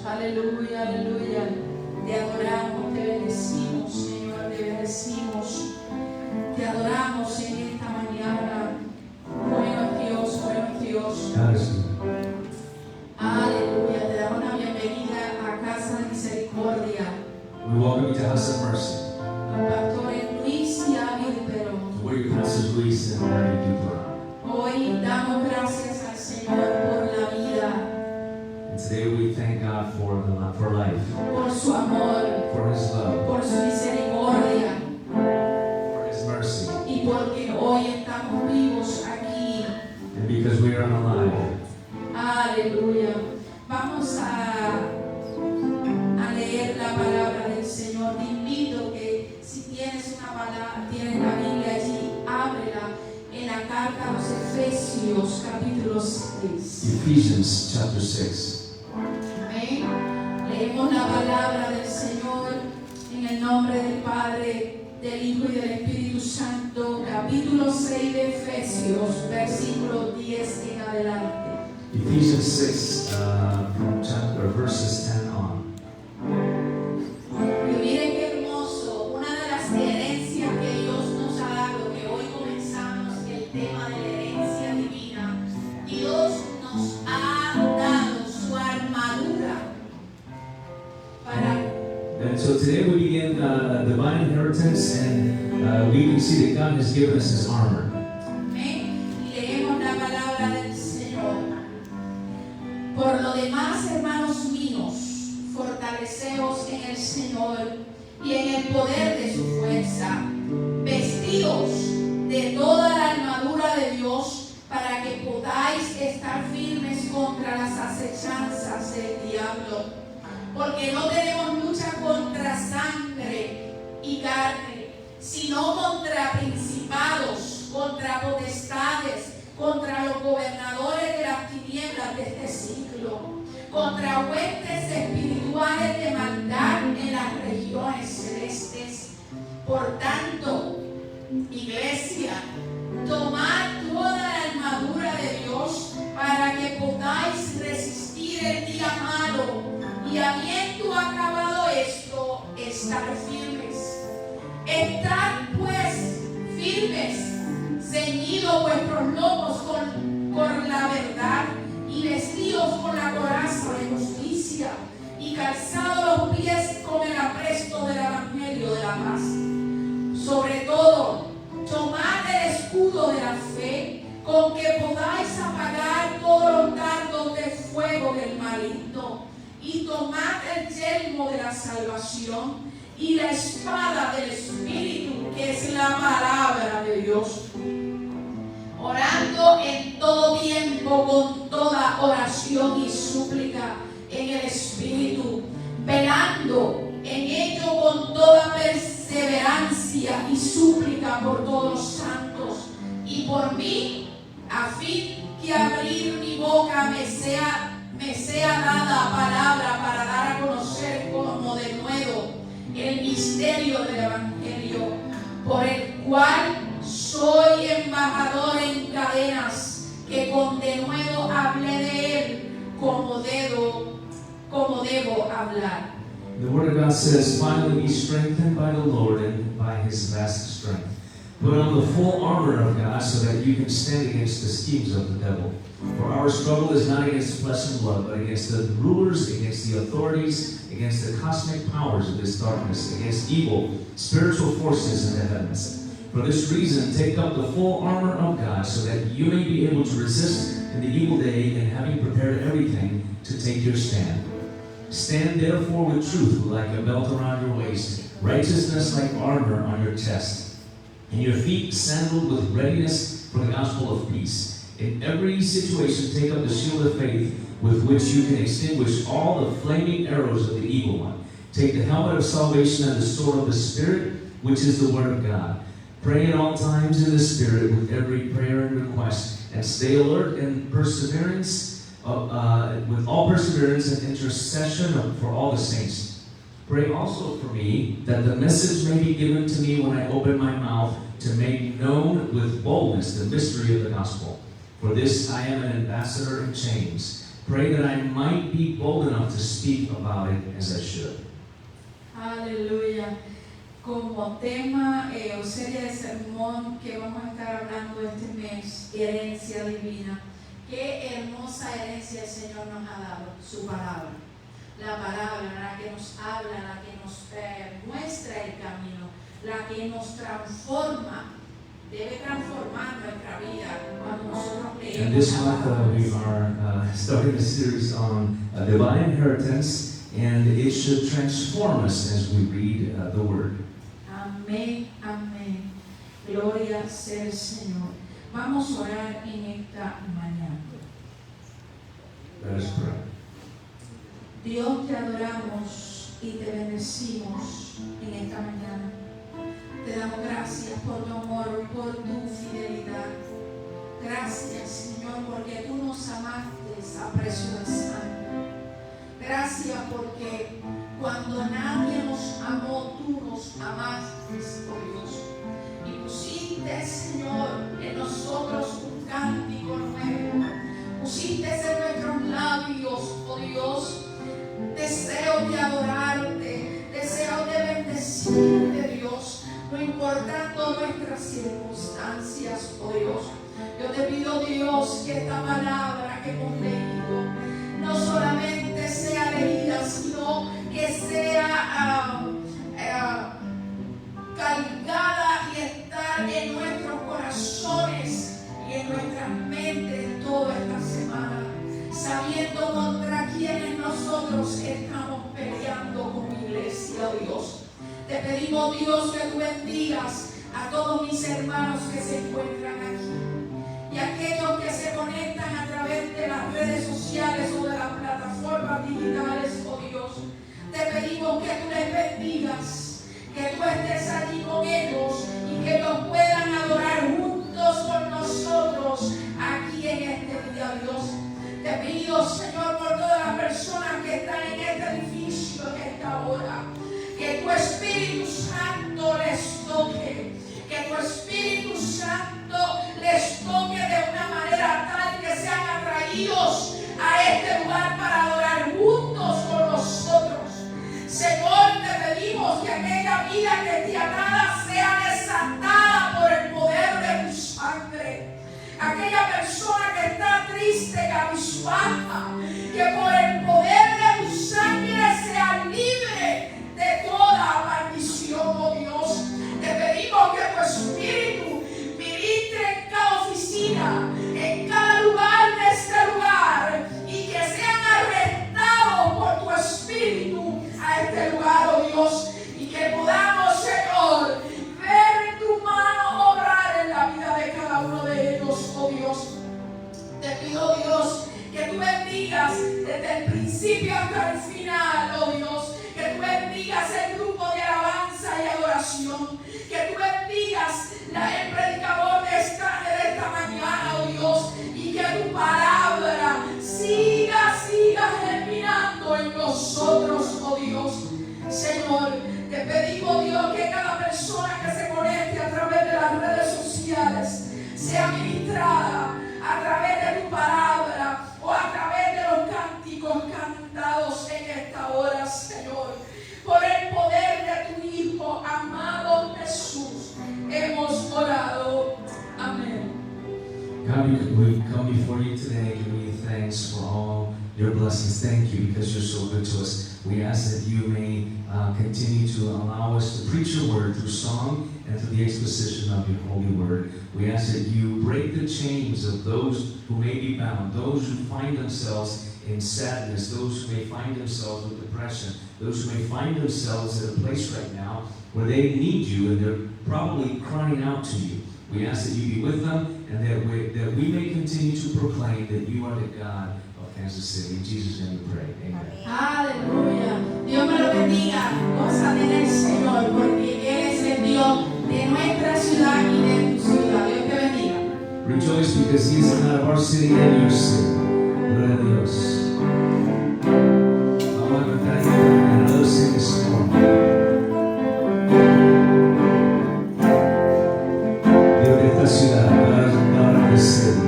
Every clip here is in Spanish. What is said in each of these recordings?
Aleluya, aleluya. Te adoramos, te bendecimos, Señor, te bendecimos. Te adoramos en esta mañana. Bueno es Dios, bueno es Dios. Aleluya. Te damos la bienvenida a Casa de Misericordia. We welcome you to House of Mercy. Los pastores Luis y Abby Pero. Where your pastors Luis and Abby Dupler. Hoy damos gracias al Señor por la vida. And today we thank God for life, Por su amor, for His love, por su misericordia for His mercy, y porque hoy estamos vivos aquí. and because we are alive. Aleluya. Vamos a leer la palabra del Señor. Te invito que si tienes una palabra, tienes la Biblia allí, ábrela en la carta a los Efesios capítulo 6. Ephesians chapter 6. Amén. Leemos la palabra del Señor en el nombre del Padre, del Hijo y del Espíritu Santo. Capítulo 6 de Efesios, versículo 10 en adelante. Ephesians 6 from verses 10 on. Y miren qué hermoso, una de las herencias que Dios nos ha dado, que hoy comenzamos el tema de la herencia divina. Dios nos ha dado su armadura para. And so today we begin divine inheritance, and we can see that God has given us His armor. Amén. Y leemos la palabra del Señor. Por lo demás, hermanos míos, fortaleceos en el Señor y en el poder de su fuerza. Vestidos de toda la armadura de Dios para que podáis estar firmes contra las acechanzas del diablo. Porque no tenemos lucha contra sangre y carne, sino contra principados, contra potestades, contra los gobernadores de las tinieblas de este siglo, contra huestes espirituales de maldad en las regiones celestes. Por tanto, iglesia, tomad toda la armadura de Dios para que podáis resistir el día malo y habiendo acabado esto, estar firmes. Estad pues firmes, ceñidos vuestros lomos con la verdad y vestidos con la coraza de justicia y calzados los pies con el apresto del evangelio de la paz. Sobre todo, tomad el escudo de la fe con que podáis apagar todos los dardos de fuego del maligno y tomad el yelmo de la salvación y la espada del Espíritu, que es la palabra de Dios, orando en todo tiempo con toda oración y súplica en el Espíritu, velando en ello con toda perseverancia y súplica por todos los santos y por mí, a fin que abrir mi boca me sea dada palabra para dar a conocer como de nuevo el misterio del Evangelio, por el cual soy embajador en cadenas, que con denuedo hablé de él como debo hablar. The Word of God says, finally be strengthened by the Lord and by His vast strength. Put on the full armor of God so that you can stand against the schemes of the devil. For our struggle is not against flesh and blood, but against the rulers, against the authorities, against the cosmic powers of this darkness, against evil, spiritual forces in the heavens. For this reason, take up the full armor of God so that you may be able to resist in the evil day, and having prepared everything, to take your stand. Stand therefore with truth like a belt around your waist, righteousness like armor on your chest, and your feet sandaled with readiness for the gospel of peace. In every situation, take up the shield of faith with which you can extinguish all the flaming arrows of the evil one. Take the helmet of salvation and the sword of the Spirit, which is the Word of God. Pray at all times in the Spirit with every prayer and request, and stay alert in perseverance, with all perseverance and intercession for all the saints. Pray also for me that the message may be given to me when I open my mouth to make known with boldness the mystery of the gospel. For this I am an ambassador in chains. Pray that I might be bold enough to speak about it as I should. Aleluya. Como tema o serie de sermón que vamos a estar hablando este mes, herencia divina. Qué hermosa herencia el Señor nos ha dado, su palabra. La palabra, la que nos habla, la que nos muestra el camino, la que nos transforma. Debe transformar nuestra vida cuando nosotros leemos. And this month we are starting a series on divine inheritance, and it should transform us as we read the Word. Amén, amén. Gloria sea el Señor. Vamos a orar en esta mañana. Let us pray. Dios, te adoramos y te bendecimos en esta mañana. Te damos gracias por tu amor, por tu fidelidad. Gracias, Señor, porque tú nos amaste a precio de sangre. Gracias porque cuando nadie nos amó, tú nos amaste, oh Dios. Y pusiste, Señor, en nosotros un cántico nuevo. Pusiste en nuestros labios, oh Dios, deseo de adorarte, deseo de bendecirte, Dios, no importando nuestras circunstancias, oh Dios. Yo te pido, Dios, que esta palabra que hemos leído no solamente sea leída, sino que sea cargada y estar en nuestros corazones y en nuestras mentes toda esta semana, sabiendo contra quienes nosotros estamos peleando como iglesia, oh Dios. Te pedimos, Dios, que tú bendigas a todos mis hermanos que se encuentran aquí y aquellos que se conectan a través de las redes sociales o de las plataformas digitales, oh Dios. Te pedimos que tú les bendigas, que tú estés allí con ellos y que ellos puedan adorar juntos con nosotros aquí en este día, Dios. Te pido, Señor, por todas las personas que están en este edificio en esta hora, que tu Espíritu Santo les toque, que tu Espíritu Santo les toque de una manera tal que sean atraídos a este lugar para adorar juntos con nosotros. Señor, te pedimos que aquella vida que te atada sea desatada por el poder de tu sangre. Aquella persona que está triste, cabizbaja, que por el poder de tu sangre sea libre de toda maldición, oh Dios. Te pedimos que tu Espíritu ministre en cada oficina, en cada lugar de este lugar, y que sean arrestados por tu Espíritu a este lugar, oh Dios, y que podamos, Señor, ver tu mano obrar en la vida de cada uno de ellos, oh Dios. Te pido, Dios, que tú bendigas desde el principio hasta el final, oh Dios, que tú bendigas el grupo de alabanza y adoración, que tú bendigas el predicador de esta mañana, oh Dios, y que tu palabra siga germinando en nosotros, oh Dios. Señor, te pedimos, Dios, que cada persona que se conecte a través de las redes sociales sea ministrada a través de tu palabra o a través de los cánticos cantados en esta hora, Señor. Por el poder de tu Hijo, amado Jesús, hemos orado. Amén. God, we come before you today giving you thanks for all your blessings. Thank you because you're so good to us. We ask that you may continue to allow us to preach your word through song and through the exposition of your holy word. We ask that you break the chains of those who may be bound, those who find themselves in sadness, those who may find themselves with depression, those who may find themselves at a place right now where they need you and they're probably crying out to you. We ask that you be with them and that we may continue to proclaim that you are the God of Kansas City. In Jesus' name we pray. Amen. Aleluya. Dios me lo bendiga. Gózate en el Señor, porque Él es el Dios de nuestra ciudad y de tu ciudad. Dios te bendiga. Rejoice because He is the God of our city and your city. Gloria a Dios. Vamos a cantar another sing this morning. Dios de esta ciudad, God of this city.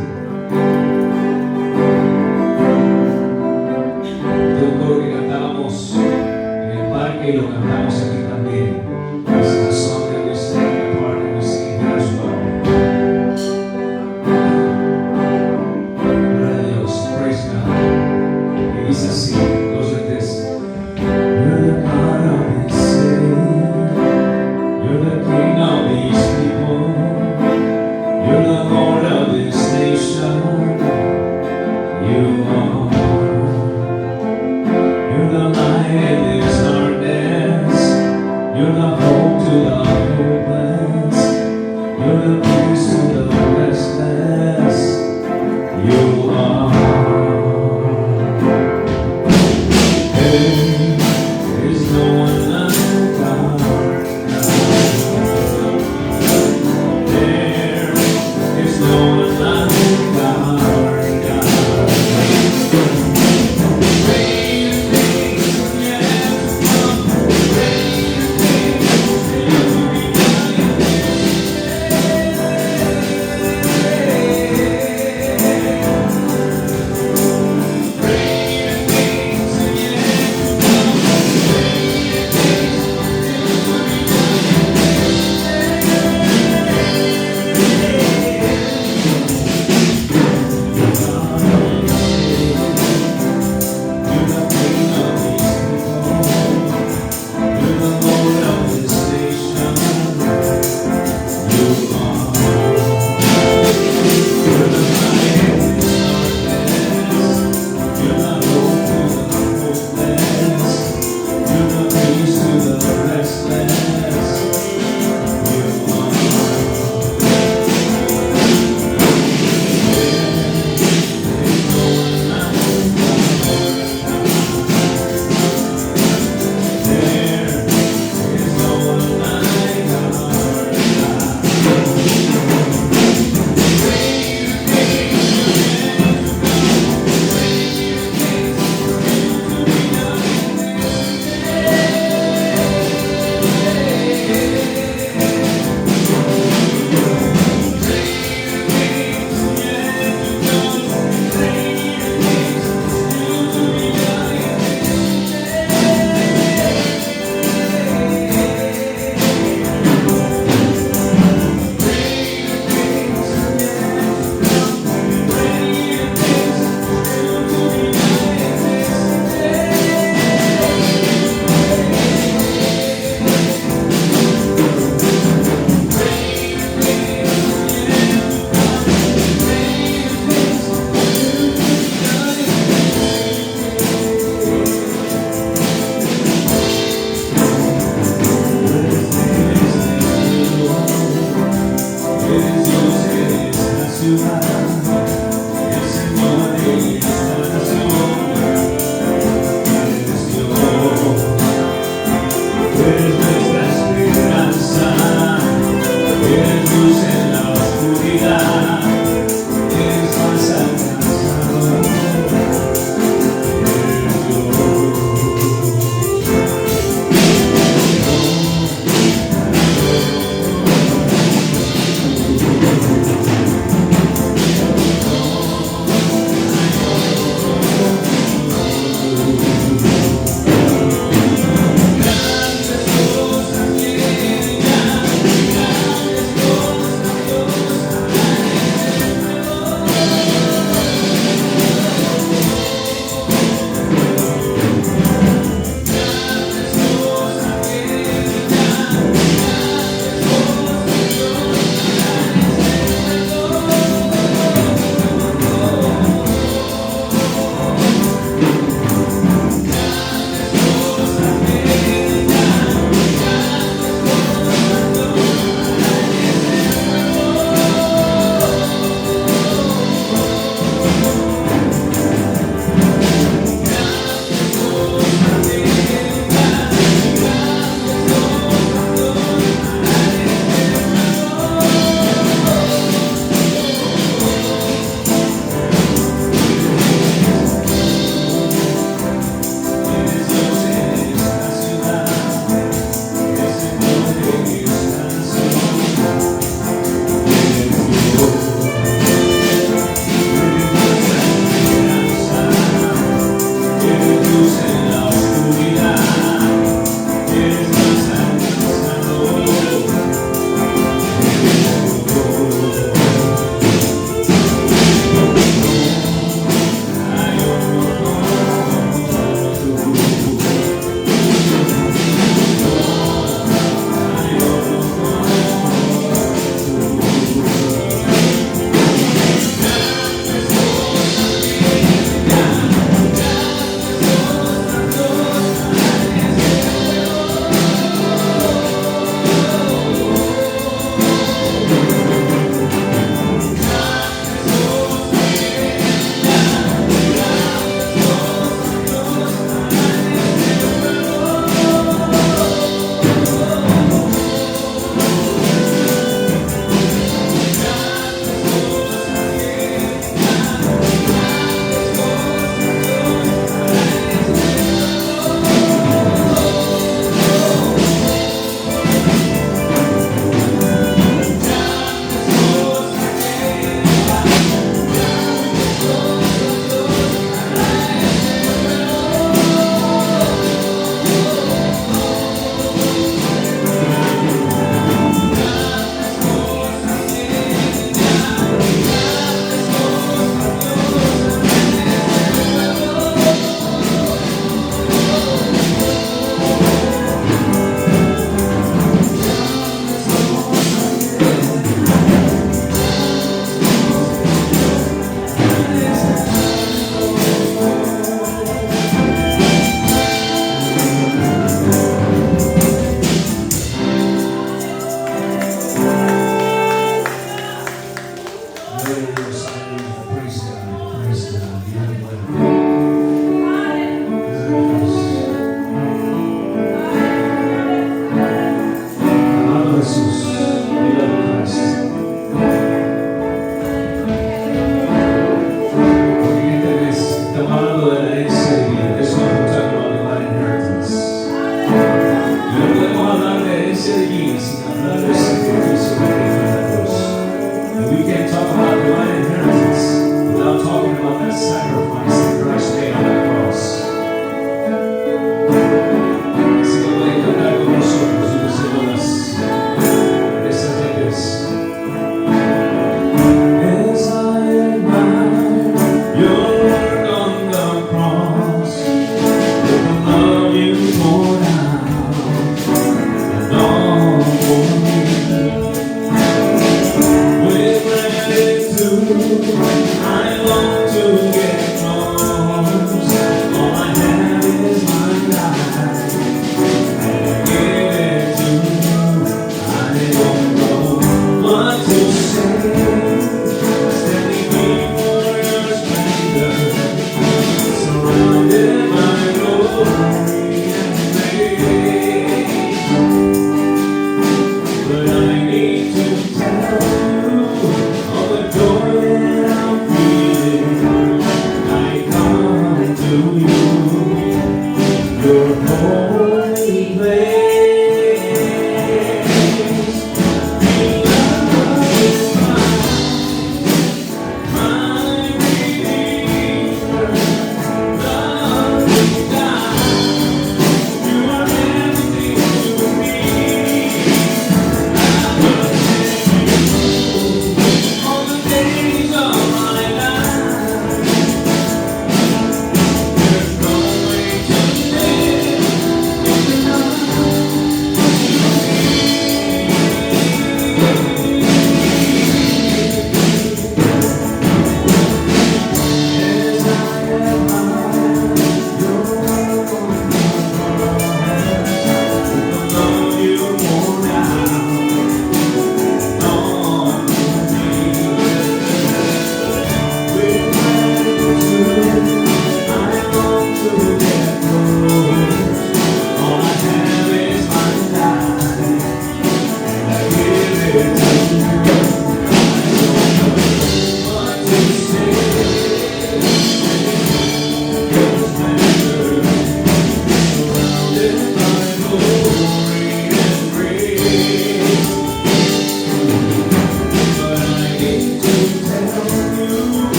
cantamos en el parque y lo cantamos aquí también. This is a song that we sing in the park and we sing it here as well. Gloria a Dios, praise God. Y dice así, goes like this. You're the God of this city. You're the King of these people. You're the Lord of this nation. You are. You're the light in this darkness. You're the hope to the hopeless. You're the peace to the restless. You are. Hey, there's no one like God. There's no one like God. holy place.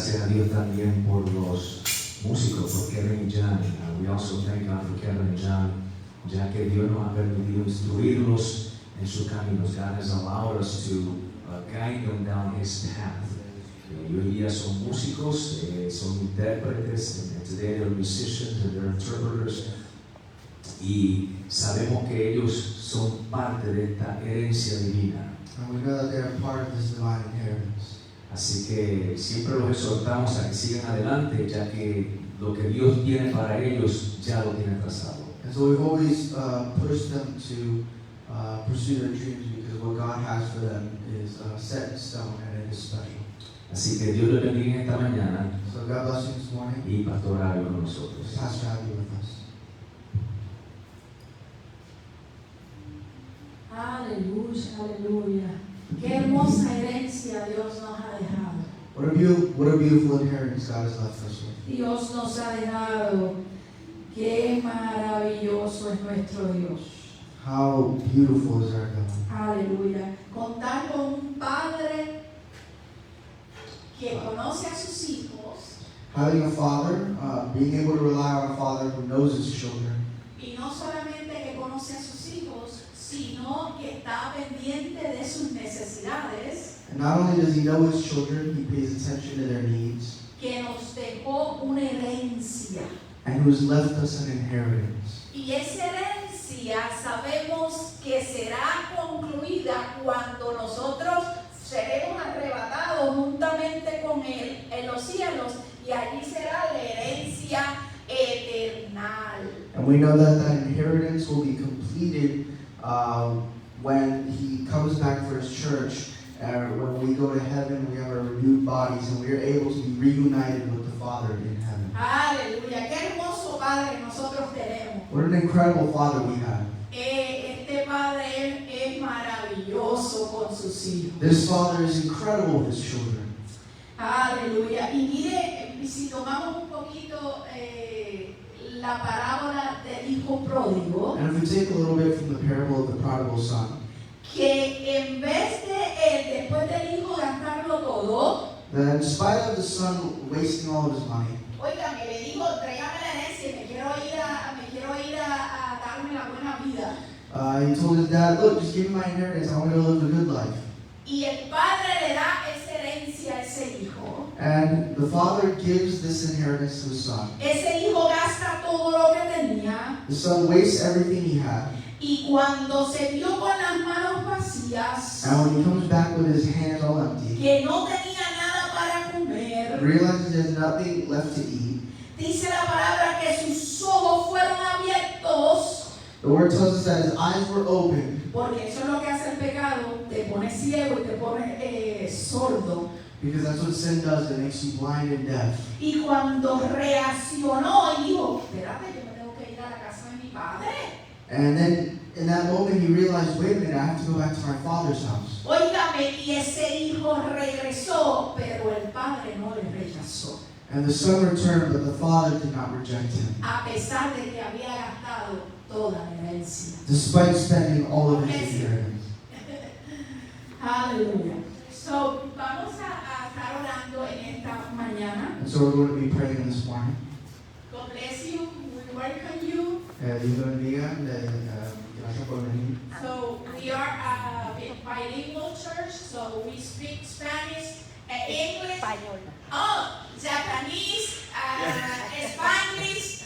gracias a Dios también por los músicos, por Kevin y John. We also thank God for Kevin and John, ya que Dios nos ha permitido instruirlos en sus caminos. God has allowed us to guide them down His path. Y hoy día son músicos, son intérpretes, and today they're musicians and they're interpreters. Y sabemos que ellos son parte de esta herencia divina. And we know that they are part of this divine inheritance. Así que siempre los exhortamos a que sigan adelante, ya que lo que Dios tiene para ellos ya lo tiene trazado. And so we've always pushed them to pursue their dreams because what God has for them is set in stone and it is special. Así que Dios les bendiga esta mañana So God bless you this morning. y pastoral con nosotros. Pastor, have you with us. Aleluya, aleluya. Qué hermosa herencia Dios nos ha dejado. What a beautiful inheritance God has left us with. Dios nos ha dejado. Qué maravilloso es nuestro Dios. How beautiful is our God. Aleluya. Contar con un padre que conoce a sus hijos Having a father, being able to rely on a father who knows his children, y no solamente que conoce a sus hijos, sino que está pendiente de sus necesidades, and not only does he know his children, he pays attention to their needs, que nos dejó una herencia. and who has left us an inheritance. Y esa herencia sabemos que será concluida cuando nosotros seremos arrebatados juntamente con Él en los cielos, y allí será la herencia eternal. And we know that that inheritance will be completed when he comes back for his church. When we go to heaven, we have our renewed bodies, and we are able to be reunited with the Father in heaven. Aleluya, qué hermoso Padre nosotros tenemos. What an incredible Father we have. Este Padre es maravilloso con sus hijos. This Father is incredible with his children. Aleluya. Y mire, si tomamos un poquito la parábola del hijo pródigo, And if we take a little bit from the parable of the prodigal son, que en vez de él, después del hijo gastarlo todo, that in spite of the son wasting all of his money, oiga, me le dijo, tráigame la herencia y me quiero ir a darme la buena vida. he told his dad, look, just give me my inheritance, I want to live a good life. Y el padre le da esa herencia a ese hijo. And the father gives this inheritance to the son. Ese hijo gasta todo lo que tenía. The son wastes everything he had. Y cuando se vio con las manos vacías, And when he comes back with his hands all empty, que no tenía nada para comer, realizes there's nothing left to eat. dice la palabra que sus ojos fueron abiertos, The word tells us that his eyes were open, porque eso es lo que hace el pecado, te pone ciego y te pone sordo. because that's what sin does, it makes you blind and deaf. Y cuando reaccionó y dijo, espérate, yo me tengo que ir a la casa de mi padre. And then in that moment he realized, wait a minute, I have to go back to my father's house. Óigame, y ese hijo regresó, pero el padre no le rechazó, And the son returned, but the father did not reject him, a pesar de que había gastado toda la herencia. despite spending all of his inheritance. Aleluya. So, vamos a estar orando en esta mañana. And so we're going to be praying this morning. God bless you. We welcome you. Dios lo bendiga. Gracias por venir. So, we are a bilingual church, so we speak Spanish, English, Japanese, Spanish.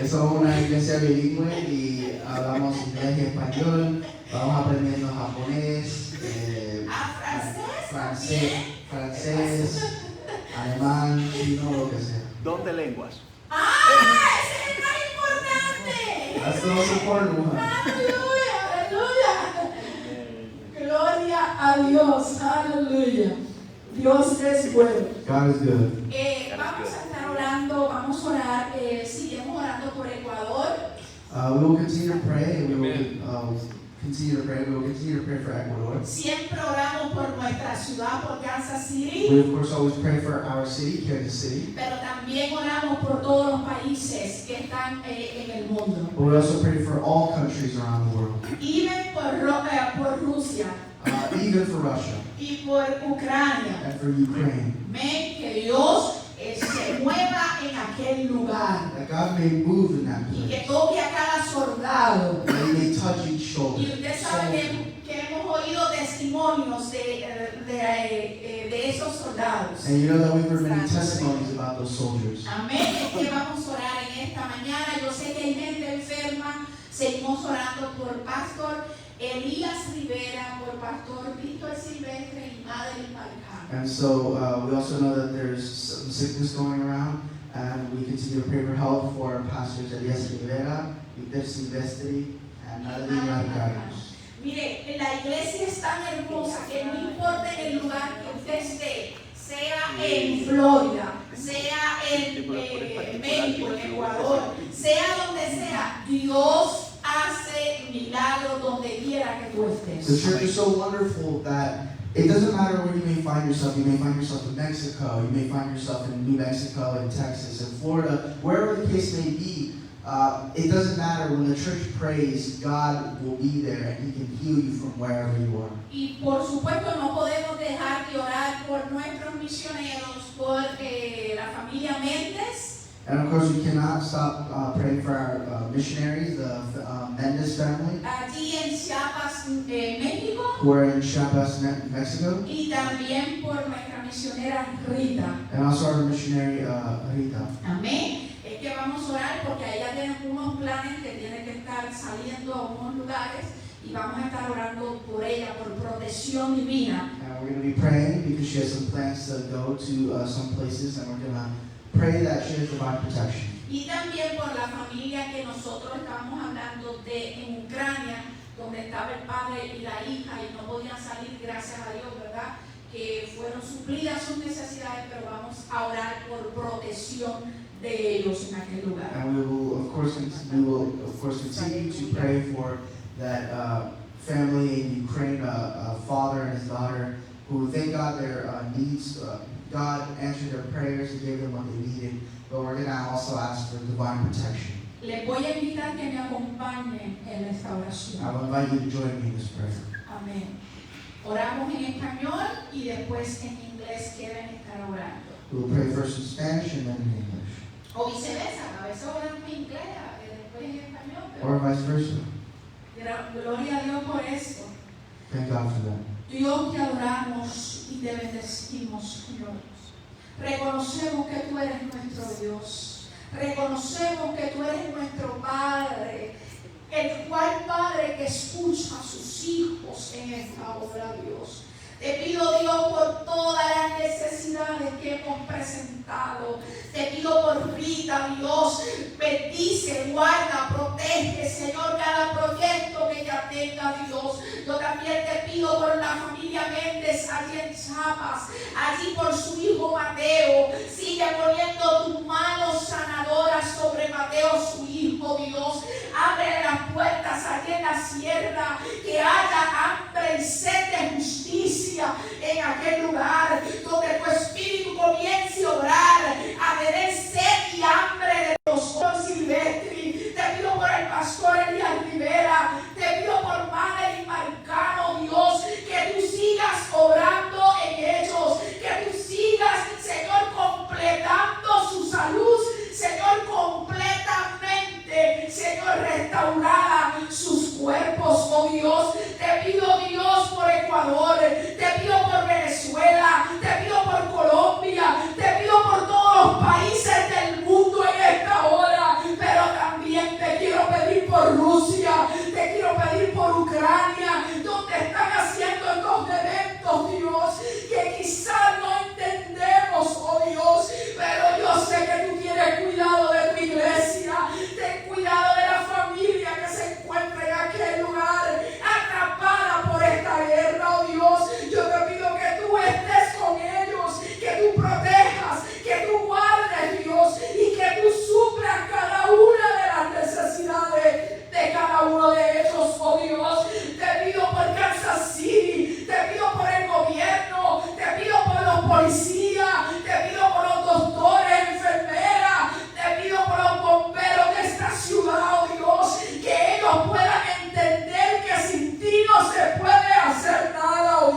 Somos una iglesia bilingüe y hablamos inglés y español. Vamos aprendiendo japonés, francés, alemán, chino, lo que sea. Don de lenguas. ¡Ese es el más importante! That's the most important one. ¡Aleluya! ¡Aleluya! Gloria a Dios. ¡Aleluya! Dios es bueno. God is good. Vamos a estar orando, vamos a orar, seguimos orando por Ecuador. We will continue to pray, and we will continue to pray. We will continue to pray for Ecuador. Siempre oramos por nuestra ciudad, por Kansas City, We of course always pray for our city, Kansas City. pero también oramos por todos los países que están en el mundo. But we also pray for all countries around the world, Even por Rusia. even for Russia y por Ucrania. and for Ukraine. Amén. Que Dios se mueva en aquel lugar That God may move in that y que place. toque a cada soldado. That He may touch each shoulder. Y usted sabe que hemos oído testimonios de esos soldados. And you know that we've heard many testimonies about those soldiers. Amén. Es que vamos a orar en esta mañana. Yo sé que hay gente enferma. Seguimos orando por Pastor Elías Rivera, por Pastor Víctor Silvestre y Madre Marcano. And so we also know that there's some sickness going around, and we continue to pray for help for Pastors Elias Rivera, Victor Silvestri, and Madeline Marcanos. Mire, la iglesia es tan hermosa que no importa en el lugar que usted esté, sea en Florida, sea en México, en Ecuador, sea donde sea, Dios hace milagros donde quiera que tú The estés. church is so wonderful that it doesn't matter where you may find yourself. You may find yourself in Mexico, you may find yourself in New Mexico, in Texas, in Florida, wherever the case may be. It doesn't matter. When the church prays, God will be there and He can heal you from wherever you are. Y por supuesto no podemos dejar de orar por nuestros misioneros, por la familia Méndez. And of course, we cannot stop praying for our missionaries, the Mendes family, Allí en Chiapas, México, who are in Chiapas, Mexico, y también por nuestra misionera Rita. and also our missionary Rita. Amén. Es que vamos a orar porque ella tiene unos planes que tiene que estar saliendo a unos lugares y vamos a estar orando por ella, por protección divina. And we're going to be praying because she has some plans to go to some places, and we're going to pray that she has divine protection. Y también por la familia que nosotros estábamos hablando de en Ucrania, donde estaba el padre y la hija y no podían salir, gracias a Dios, ¿verdad? Que fueron suplidas sus necesidades, pero vamos a orar por protección de ellos en aquel lugar. And we will, of course, continue to pray for that family in Ukraine, a father and his daughter, who thank God their needs. God answered their prayers and gave them what they needed. But we're going to also ask for divine protection. Les voy a invitar que me acompañen en esta oración. I will invite you to join me in this prayer. Amén. Oramos en español y después en inglés quieren estar orando. We will pray first in Spanish and then in English, O viceversa, a veces oramos en inglés y después en español. or Pero vice versa. gloria a Dios por esto. Thank God for that. Dios, te adoramos y te bendecimos, Señor. Reconocemos que tú eres nuestro Dios. Reconocemos que tú eres nuestro Padre. El cual Padre que escucha a sus hijos en esta hora, Dios. Te pido, Dios, por todas las necesidades que hemos presentado. Te pido por Rita, Dios. Bendice, guarda, protege, Señor, cada proyecto que ella tenga, Dios. Yo también te pido por la familia Méndez allí en Chiapas, allí por su hijo Mateo. Sigue poniendo tus manos sanadoras sobre Mateo, su hijo, Dios. Abre las puertas allí en la sierra, que haya hambre y sed de justicia en aquel lugar, donde tu espíritu comience a obrar, a tener sed y hambre de los Silvestri. Te pido por el pastor Elías Rivera, te pido por Madre y Marcano, Dios, que tú sigas obrando en ellos, que tú sigas, Señor, completando su salud, Señor, completamente, Señor, restaurada sus cuerpos, oh Dios. Te pido, Dios, por Ecuador, te pido por Venezuela, te pido por Colombia, te pido por todos los países del mundo en esta hora, pero también te quiero pedir por Rusia, te quiero pedir por Ucrania, donde están haciendo estos eventos, Dios, que quizás no entendemos, oh Dios, pero yo sé que tú tienes cuidado de tu iglesia, ten cuidado de la familia que se encuentra en aquel lugar, atrapada por esta guerra, oh Dios. Yo te pido que tú estés con ellos, que tú protejas, que tú guardes, Dios, y que tú suplas cada una de las necesidades de cada uno de ellos, oh Dios. Te pido por Kansas City, te pido por el gobierno, te pido por los policías, te pido por los doctores, enfermeras, te pido por los bomberos de esta ciudad, oh Dios, que ellos puedan entender que sin ti no se puede hacer nada, oh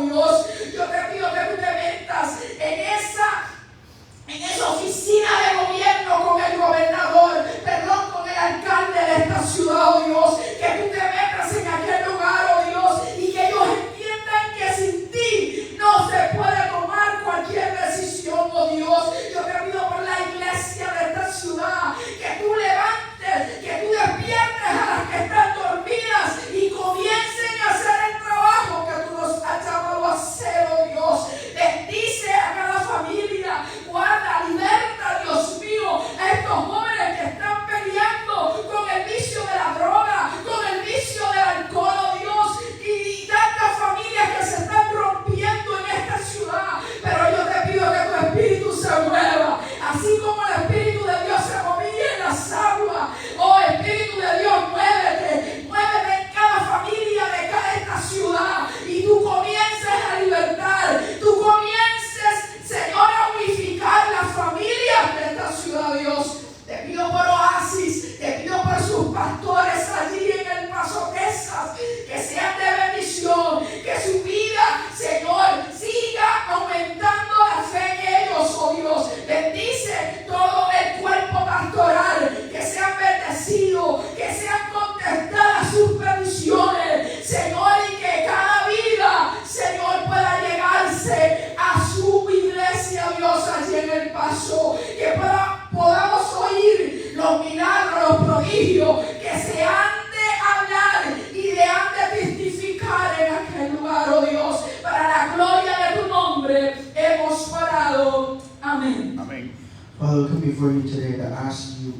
Amén. Amén. Father, we come before you today to ask you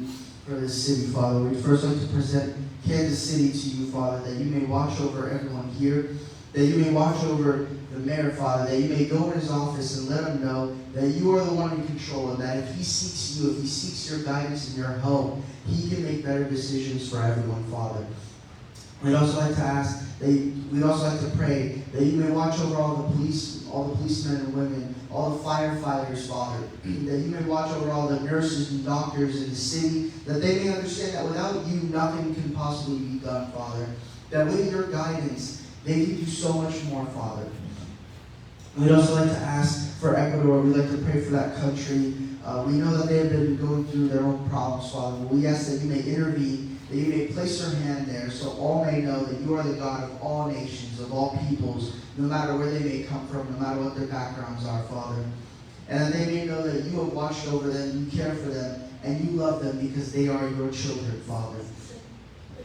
for this city, Father. We'd first like to present Kansas City to you, Father, that you may watch over everyone here, that you may watch over the mayor, Father, that you may go in his office and let him know that you are the one in control, and that if he seeks you, if he seeks your guidance and your help, he can make better decisions for everyone, Father. We'd also like to ask, we'd also like to pray that you may watch over all the policemen and women, all the firefighters, Father, that you may watch over all the nurses and doctors in the city, that they may understand that without you, nothing can possibly be done, Father. That with your guidance, they can do so much more, Father. We'd also like to ask for Ecuador. We'd like to pray for that country. We know that they have been going through their own problems, Father. But we ask that you may intervene, that you may place your hand there so all may know that you are the God of all nations, of all peoples, no matter where they may come from, no matter what their backgrounds are, Father. And that they may know that you have watched over them, you care for them, and you love them because they are your children, Father.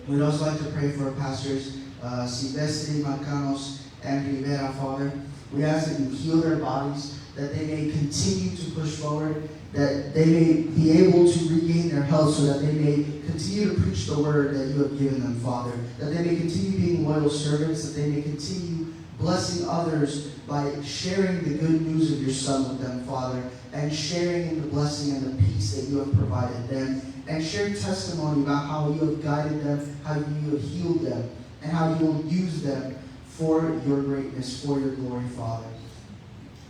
We'd also like to pray for Pastors Silvestre, Marcanos, and Rivera, Father. We ask that you heal their bodies, that they may continue to push forward, that they may be able to regain their health so that they may continue to preach the word that you have given them, Father. That they may continue being loyal servants, that they may continue blessing others by sharing the good news of your Son with them, Father, and sharing in the blessing and the peace that you have provided them, and share testimony about how you have guided them, how you have healed them, and how you will use them for your greatness, for your glory, Father.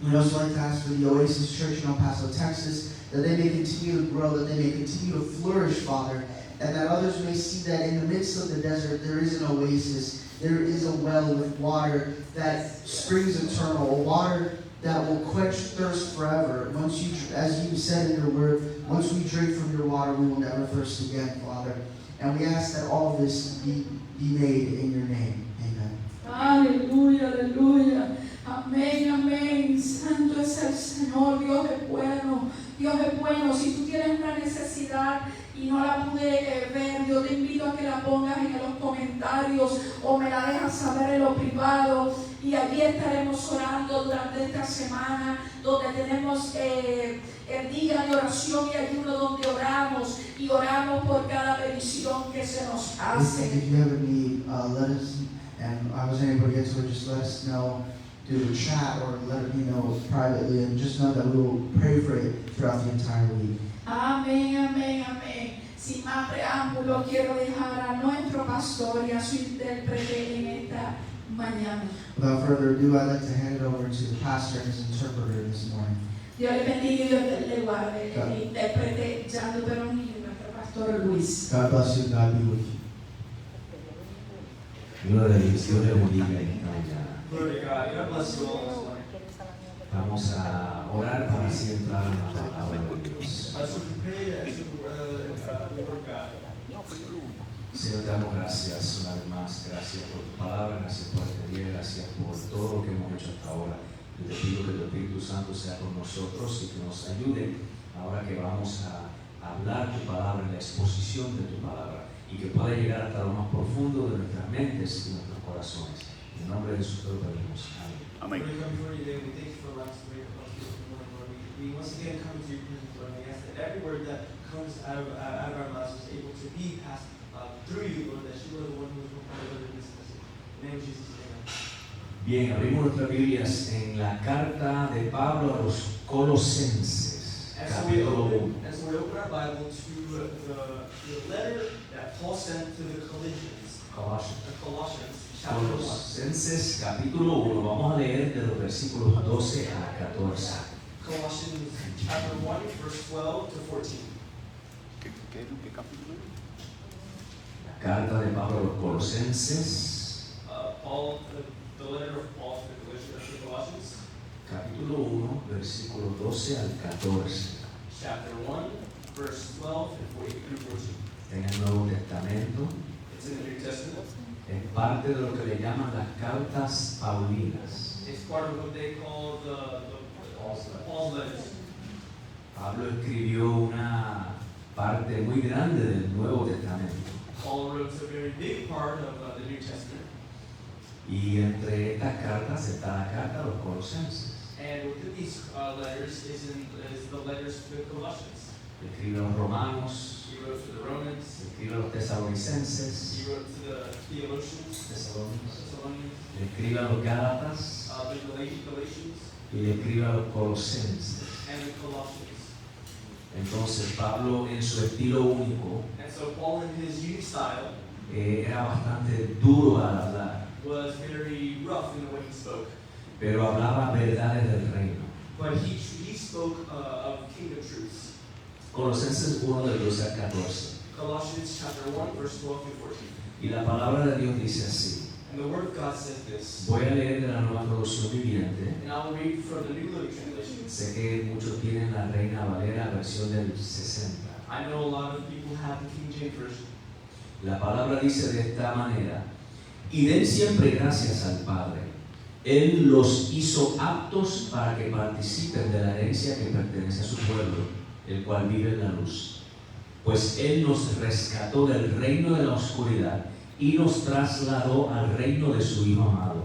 We'd also like to ask for the Oasis Church in El Paso, Texas, that they may continue to grow, that they may continue to flourish, Father, and that others may see that in the midst of the desert there is an oasis, there is a well with water that springs eternal, a water that will quench thirst forever. Once you, as you said in your word, once we drink from your water, we will never thirst again, Father. And we ask that all of this be made in your name. Amen. Aleluya, aleluya. Amén, amén. Santo es el Señor. Dios es bueno. Dios es bueno. Si tú tienes una necesidad y no la pude ver, yo te invito a que la pongas en los comentarios o me la dejas saber en lo privado. Y allí estaremos orando durante esta semana, donde tenemos el día de oración y ayuno, donde oramos y oramos por cada petición que se nos hace. If you have a need, let us, and I wasn't able to get to it, just let us know through the chat or let me know privately, and just know that we will pray for it throughout the entire week. Amén, amén, amén. Sin más preámbulo, quiero dejar a nuestro pastor y a su intérprete en esta mañana. Without further ado, I'd like to hand it over to the pastor and his interpreter this morning. Dios le bendiga y Dios le guarde. El intérprete Jando Perón y nuestro pastor Luis. God bless you, God be with you. Gloria a Dios, Dios le bendiga en esta mañana. Glory to God. God bless you all this morning. Vamos a orar para así entrar en la palabra de Dios. So prepare the word of God. Señor, te damos gracias una vez más. Gracias por tu palabra, gracias por este día, gracias por todo lo que hemos hecho hasta ahora. Y te pido que tu Espíritu Santo sea con nosotros y que nos ayude ahora que vamos a hablar tu palabra, en la exposición de tu palabra, y que pueda llegar hasta lo más profundo de nuestras mentes y nuestros corazones. En el nombre de Jesús te lo pedimos. Amén. Amén. Lord, we come before you today. We thank you for allowing us to make a this morning, Lord. We once again come to your presence, Lord. We ask that every word that comes out of our mouths is able to be passed through you, Lord, that you are the one who is going to deliver this message. In the name of Jesus, amen. Bien, abrimos nuestras Biblias en la carta de Pablo a los Colosenses, And so we capítulo 1. open our Bible to the letter that Paul sent to the Colossians, chapter 1. Colosenses, capítulo 1. Vamos a leer de los versículos 12 a 14. Colossians chapter 1, verse 12 to 14. ¿Qué capítulo? La carta de Pablo a los Colosenses, The letter of Paul to the Colossians, capítulo 1, versículos 12 al 14. chapter 1, verse 12 through 14. En el Nuevo Testamento, It's in the New Testament. es parte de lo que le llaman las cartas paulinas. It's part of what they call the Paul's letters. Pablo escribió una parte muy grande del Nuevo Testamento. Paul wrote a very big part of the New Testament. Y entre estas cartas está la carta a los Colosenses. And within these letters is the letters to the Colossians. Escribe a los romanos, He wrote to the Romans. escribe a los tesalonicenses, He wrote to the Thessalonians. le escribe a los gálatas The Galatians y le escribe a los colosenses. and the Colossians. Entonces Pablo en su estilo único And so Paul, in his unique style, era bastante duro al hablar, was very rough in the way he spoke. pero hablaba verdades del reino. But he spoke of kingdom truths. Colosenses 1 del 12 al 14. Colossians chapter 1, verse 12 through 14. Y la palabra de Dios dice así. And the word of God says this. Voy a leer de la nueva traducción viviente. And I will read from the New Living Translation. Sé que muchos tienen la Reina Valera versión del 60. I know a lot of people have the King James Version. La palabra dice de esta manera: y den siempre gracias al Padre. Él los hizo aptos para que participen de la herencia que pertenece a su pueblo, el cual vive en la luz. Pues Él nos rescató del reino de la oscuridad y nos trasladó al reino de su Hijo amado,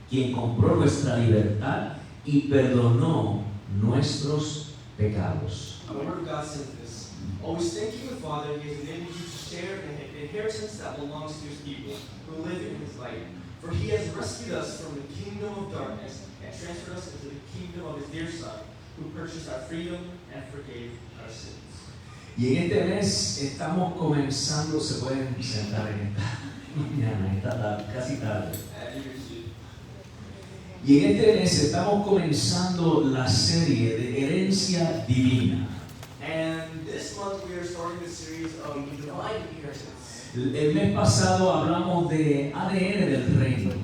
quien compró nuestra libertad y perdonó nuestros pecados. The word of God says this. Always thanking the Father, He has enabled you to share in the inheritance that belongs to His people who live in His light. For He has rescued us from the kingdom of darkness and transferred us into the kingdom of His dear Son, who purchased our freedom and forgave our sins. Y en este mes estamos comenzando, se pueden sentar en esta mañana, en esta tarde, casi tarde. And you receive. Y en este mes estamos comenzando la serie de herencia divina. And this month we are starting the series of divine inheritance. El mes pasado hablamos de ADN del reino.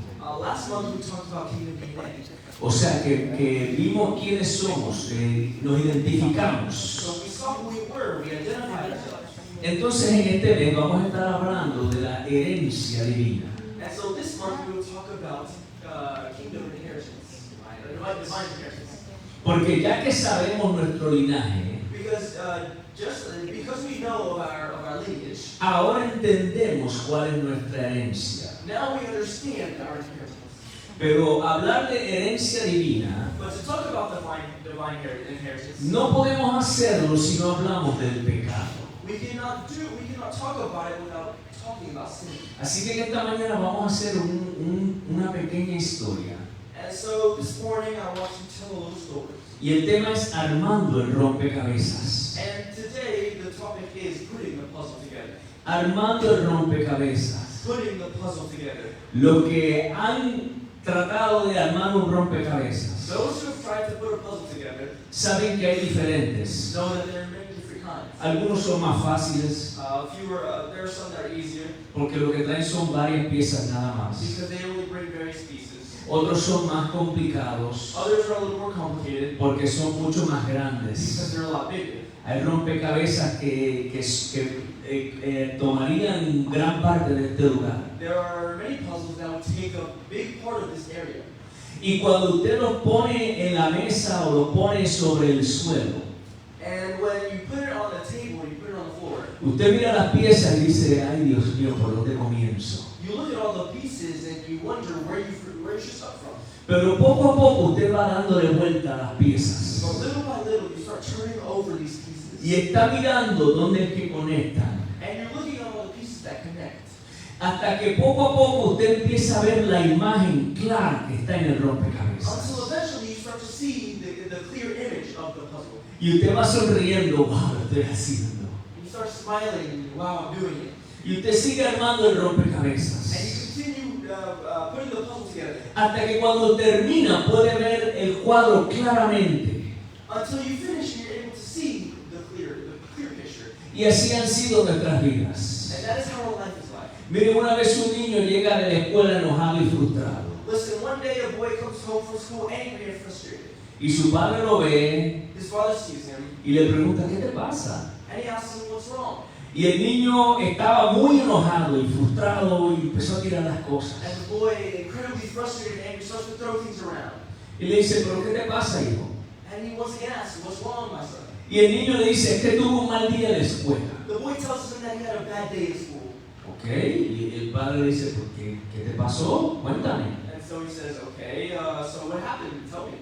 Last month we talked about kingdom DNA. O sea que vimos quiénes somos, nos identificamos. So we saw who we were, we identified ourselves. Entonces en este mes vamos a estar hablando de la herencia divina. And so this month we will talk about kingdom inheritance, divine inheritance. Porque ya que sabemos nuestro linaje, Because we know of our lineage, ahora entendemos cuál es nuestra herencia. now we understand our inheritance. Pero hablar de herencia divina But to talk about divine inheritance, no podemos hacerlo si no hablamos del pecado. we cannot talk about it without talking about sin. Así que esta mañana vamos a hacer una pequeña historia. And so this morning I want to tell a little story. Y el tema es armando el rompecabezas. And today the topic is putting the puzzle together. Armando el rompecabezas. Putting the puzzle together. Los que han tratado de armar un rompecabezas Those who have tried to put a puzzle together saben que hay diferentes. know that there are many different kinds. Algunos son más fáciles There are some that are easier porque lo que traen son varias piezas nada más. because they only bring various pieces. Otros son más complicados Others are a little more complicated porque son mucho más because grandes. they're a lot bigger. Hay rompecabezas que tomarían gran parte de este lugar. There are many puzzles that would take a big part of this area. Y cuando usted los pone en la mesa o los pone sobre el suelo, And when you put it on the table, you put it on the floor, usted mira las piezas y dice, ay Dios mío, ¿por dónde comienzo? you look at all the pieces and you wonder where you should start from. Pero poco a poco usted va dándole vuelta a las piezas. So little by little, you start turning over these pieces. Y está mirando dónde es que conectan. And you're looking at all the pieces that connect. Hasta que poco a poco usted empieza a ver la imagen clara que está en el rompecabezas. Until eventually you start to see the clear image of the puzzle. Y usted va sonriendo, wow, lo estoy haciendo. And you start smiling and wow, I'm doing it. Y usted sigue armando el rompecabezas. And you continue putting the puzzle together. Hasta que cuando termina puede ver el cuadro claramente. Until you finish and you're able to see the clear picture. Y así han sido nuestras vidas. And that is how our life is like. Mire, una vez un niño llega de la escuela enojado y frustrado. Listen, one day a boy comes home from school angry and frustrated. Y su padre lo ve His father sees him y le pregunta, ¿qué te pasa? and he asks him what's wrong. Y el niño estaba muy enojado y frustrado y empezó a tirar las cosas. And the boy, incredibly frustrated and angry, starts to throw things around. Y le dice, ¿pero qué te pasa, hijo? And he once again asks, what's wrong, my son? Y el niño le dice, es que tuvo un mal día en la escuela. The boy tells him that he had a bad day at school. Ok, y el padre le dice, ¿por qué? ¿Qué te pasó? Cuéntame. And so he says, okay, so what happened? Tell me.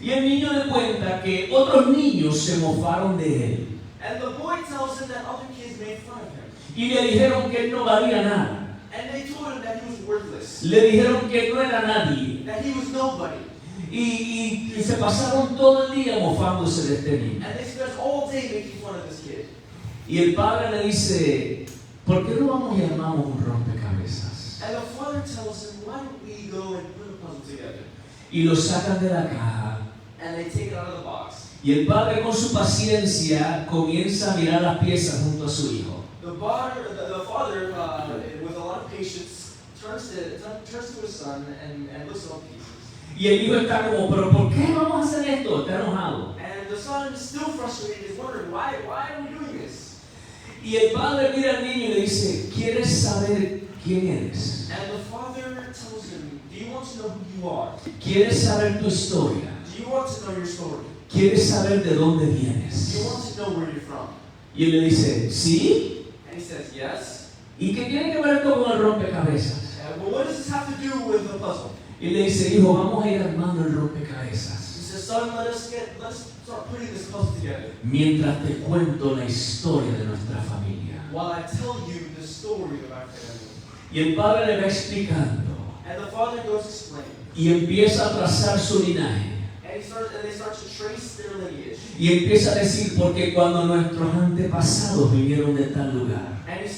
Y el niño le cuenta que otros niños se mofaron de él And the boy tells him that other kids made fun of him. y le dijeron que él no valía nada. And they told him that he was worthless. Le dijeron que no era nadie. That he was nobody. Y se pasaron todo el día mofándose de este niño. And they spent all day making fun of this kid. Y el padre le dice, ¿por qué no vamos y armamos un rompecabezas? And the father tells him, why don't we go and put a puzzle together? Y lo sacan de la caja. And they take it out of the box. Y el padre con su paciencia comienza a mirar las piezas junto a su hijo. The father, with a lot of patience, turns to his son and looks at all the pieces. Y el hijo está como, ¿pero por qué vamos a hacer esto? Está enojado. And the son is still frustrated, is wondering, why are we doing this? Y el padre mira al niño y le dice, ¿quieres saber quién eres? And the father tells him, do you want to know who you are? ¿Quieres saber tu historia? Do you want to know your story? ¿Quieres saber de dónde Do you vienes? want to know where you're from? Y él le dice, ¿sí? And he says, yes. ¿Y qué tiene que ver esto con el rompecabezas? Well, what does this have to do with the puzzle? Y le dice, hijo, vamos a ir armando el He rompecabezas says, son, let's start putting this puzzle together mientras te cuento la historia de nuestra familia. while I tell you the story of our family. Y el padre le va explicando And the father goes to explain. y empieza a trazar su linaje. And they start to trace their lineage. Y empieza a decir, porque cuando nuestros antepasados vinieron de tal lugar. And he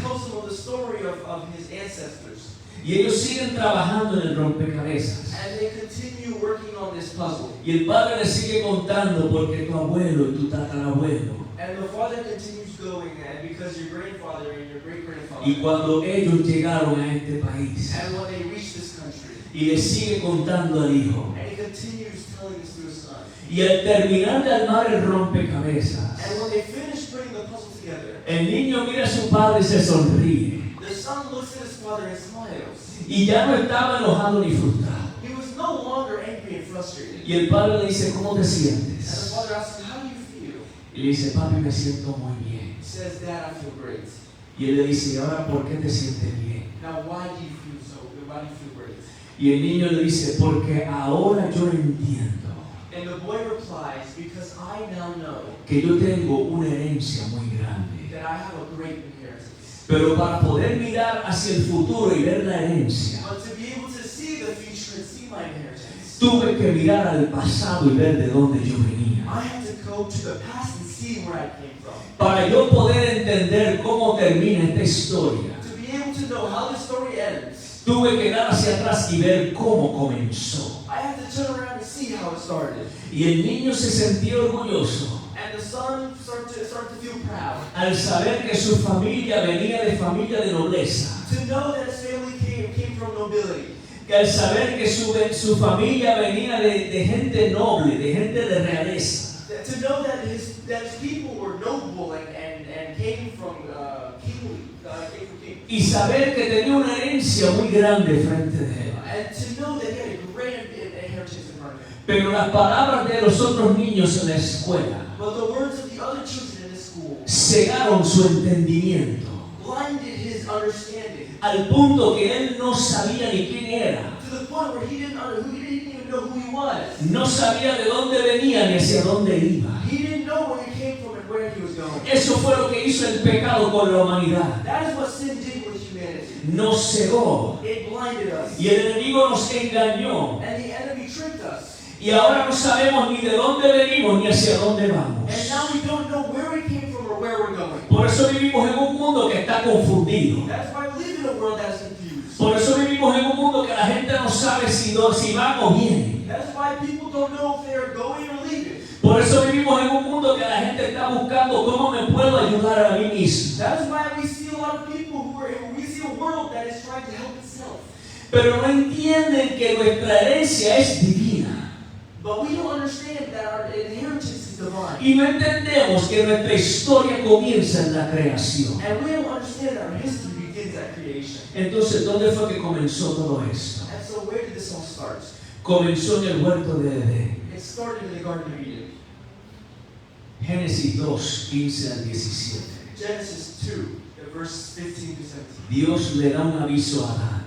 tells them of the story of his ancestors. Y ellos siguen trabajando en el rompecabezas. And they continue working on this puzzle. Y el padre le sigue contando, porque tu abuelo y tu tatarabuelo. And the father continues going, and because your grandfather and your great-grandfather. Y cuando ellos llegaron a este país. And when they reach this country. Y le sigue contando al hijo. And he continues telling this to his son. Y al terminar de armar el rompecabezas, And when they finish putting the puzzle together, el niño mira a su padre y se sonríe. the son looks at his father and smiles. Y ya no estaba enojado ni frustrado. He was no longer angry and frustrated. Y el padre le dice, ¿cómo te And the sientes? father asks him, how do you feel? Y le dice, papi, me siento muy bien. He says, Dad, I feel great. Y él le dice, ¿y ahora por qué te sientes bien? Now, why do you feel great? Y el niño le dice, porque ahora yo entiendo And the boy replies, because I now know que yo tengo una herencia muy grande. that I have a great inheritance. Pero para poder mirar hacia el futuro y ver la herencia, But to be able to see the future and see my inheritance, tuve que mirar al pasado y ver de dónde yo venía. I have to go to the past and see where I came from. Para yo poder entender cómo termina esta historia, To be able to know how the story ends, tuve que dar hacia atrás y ver cómo comenzó. I have to turn around and see how it started. Y el niño se sentía orgulloso And the son started to feel proud. al saber que su familia venía de familia de nobleza. To know that his family came from nobility. Que al saber que su familia venía de gente noble, de gente de realeza. To know that his people were noble and came from king. Y saber que tenía una herencia muy grande frente de él. And to know that he had a great inheritance in front of him. Pero las palabras de los otros niños en la escuela But the words of the other children in the school cegaron su entendimiento. blinded his understanding. Al punto que él no sabía ni quién era. To the point where he didn't even know who he was. No sabía de dónde venía ni hacia dónde iba. He didn't know where he came from and where he was going. Eso fue lo que hizo el pecado con la humanidad. That is what sin did with humanity. Nos cegó. It blinded us. Y el enemigo nos engañó. And the enemy tricked us. Y ahora no sabemos ni de dónde venimos ni hacia dónde vamos. And now we don't know where we came from or where we're going. Por eso vivimos en un mundo que está confundido. That's why we live in a world that is confused. Por eso vivimos en un mundo que la gente no sabe si van o vienen. That's why people don't know if they're going or leaving. Por eso vivimos en un mundo que la gente está buscando cómo me puedo ayudar a mí mismo. That's why we see a lot of people we see a world that is trying to help itself. Pero no entienden que nuestra herencia es divina. But we don't understand that our inheritance is divine. Y no entendemos que nuestra historia comienza en la creación. And we don't understand that our history begins at creation. Entonces, ¿dónde fue que comenzó todo esto? And so where did this all start? Comenzó en el huerto de Edén. It started in the Garden of Eden. Génesis 2, 15 al 17. Genesis 2, verse 15 to 17. Dios le da un aviso a Adán.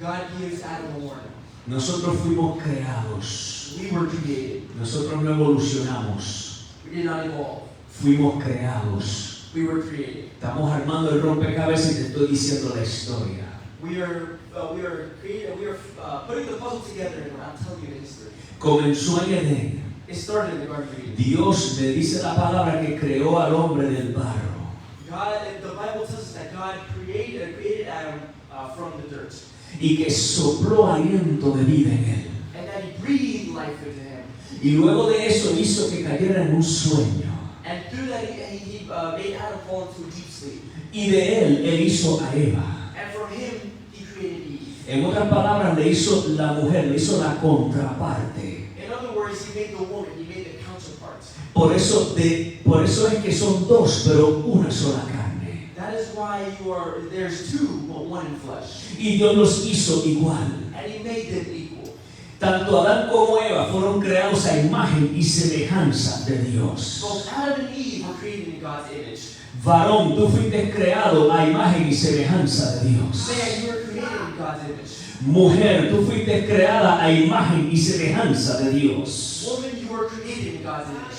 God gives Adam a warning. Nosotros fuimos creados. We were created. Nosotros no evolucionamos. We did not evolve. Fuimos creados. We were created. Estamos armando el rompecabezas y te estoy diciendo la historia. We are created. We are putting the puzzle together, and I'm telling you the history. Comenzó en Edén. It started in the Garden of Eden. Dios le dice la palabra que creó al hombre del barro. God, the Bible tells us that God created Adam from the dirt, Y que sopló aliento de vida en él. and that He breathed life into him. Y luego de eso hizo que cayera en un sueño. And through that, he made Adam fall into a deep sleep. Y de él hizo a Eva. And from him, He created Eve. En otras palabras, le hizo la mujer, le hizo la contraparte. In other words, He made the woman, He made the counterpart. Por eso es que son dos, pero una sola carne. That is why there's two, but one in flesh. Y Dios los hizo igual. And He made them equal. Tanto Adán como Eva fueron creados a imagen y semejanza de Dios. Both Adam and Eve were created in God's image. Varón, tú fuiste creado a imagen y semejanza de Dios. Man, you were created in God's image. Mujer, tú fuiste creada a imagen y semejanza de Dios. Woman, you were created in God's image.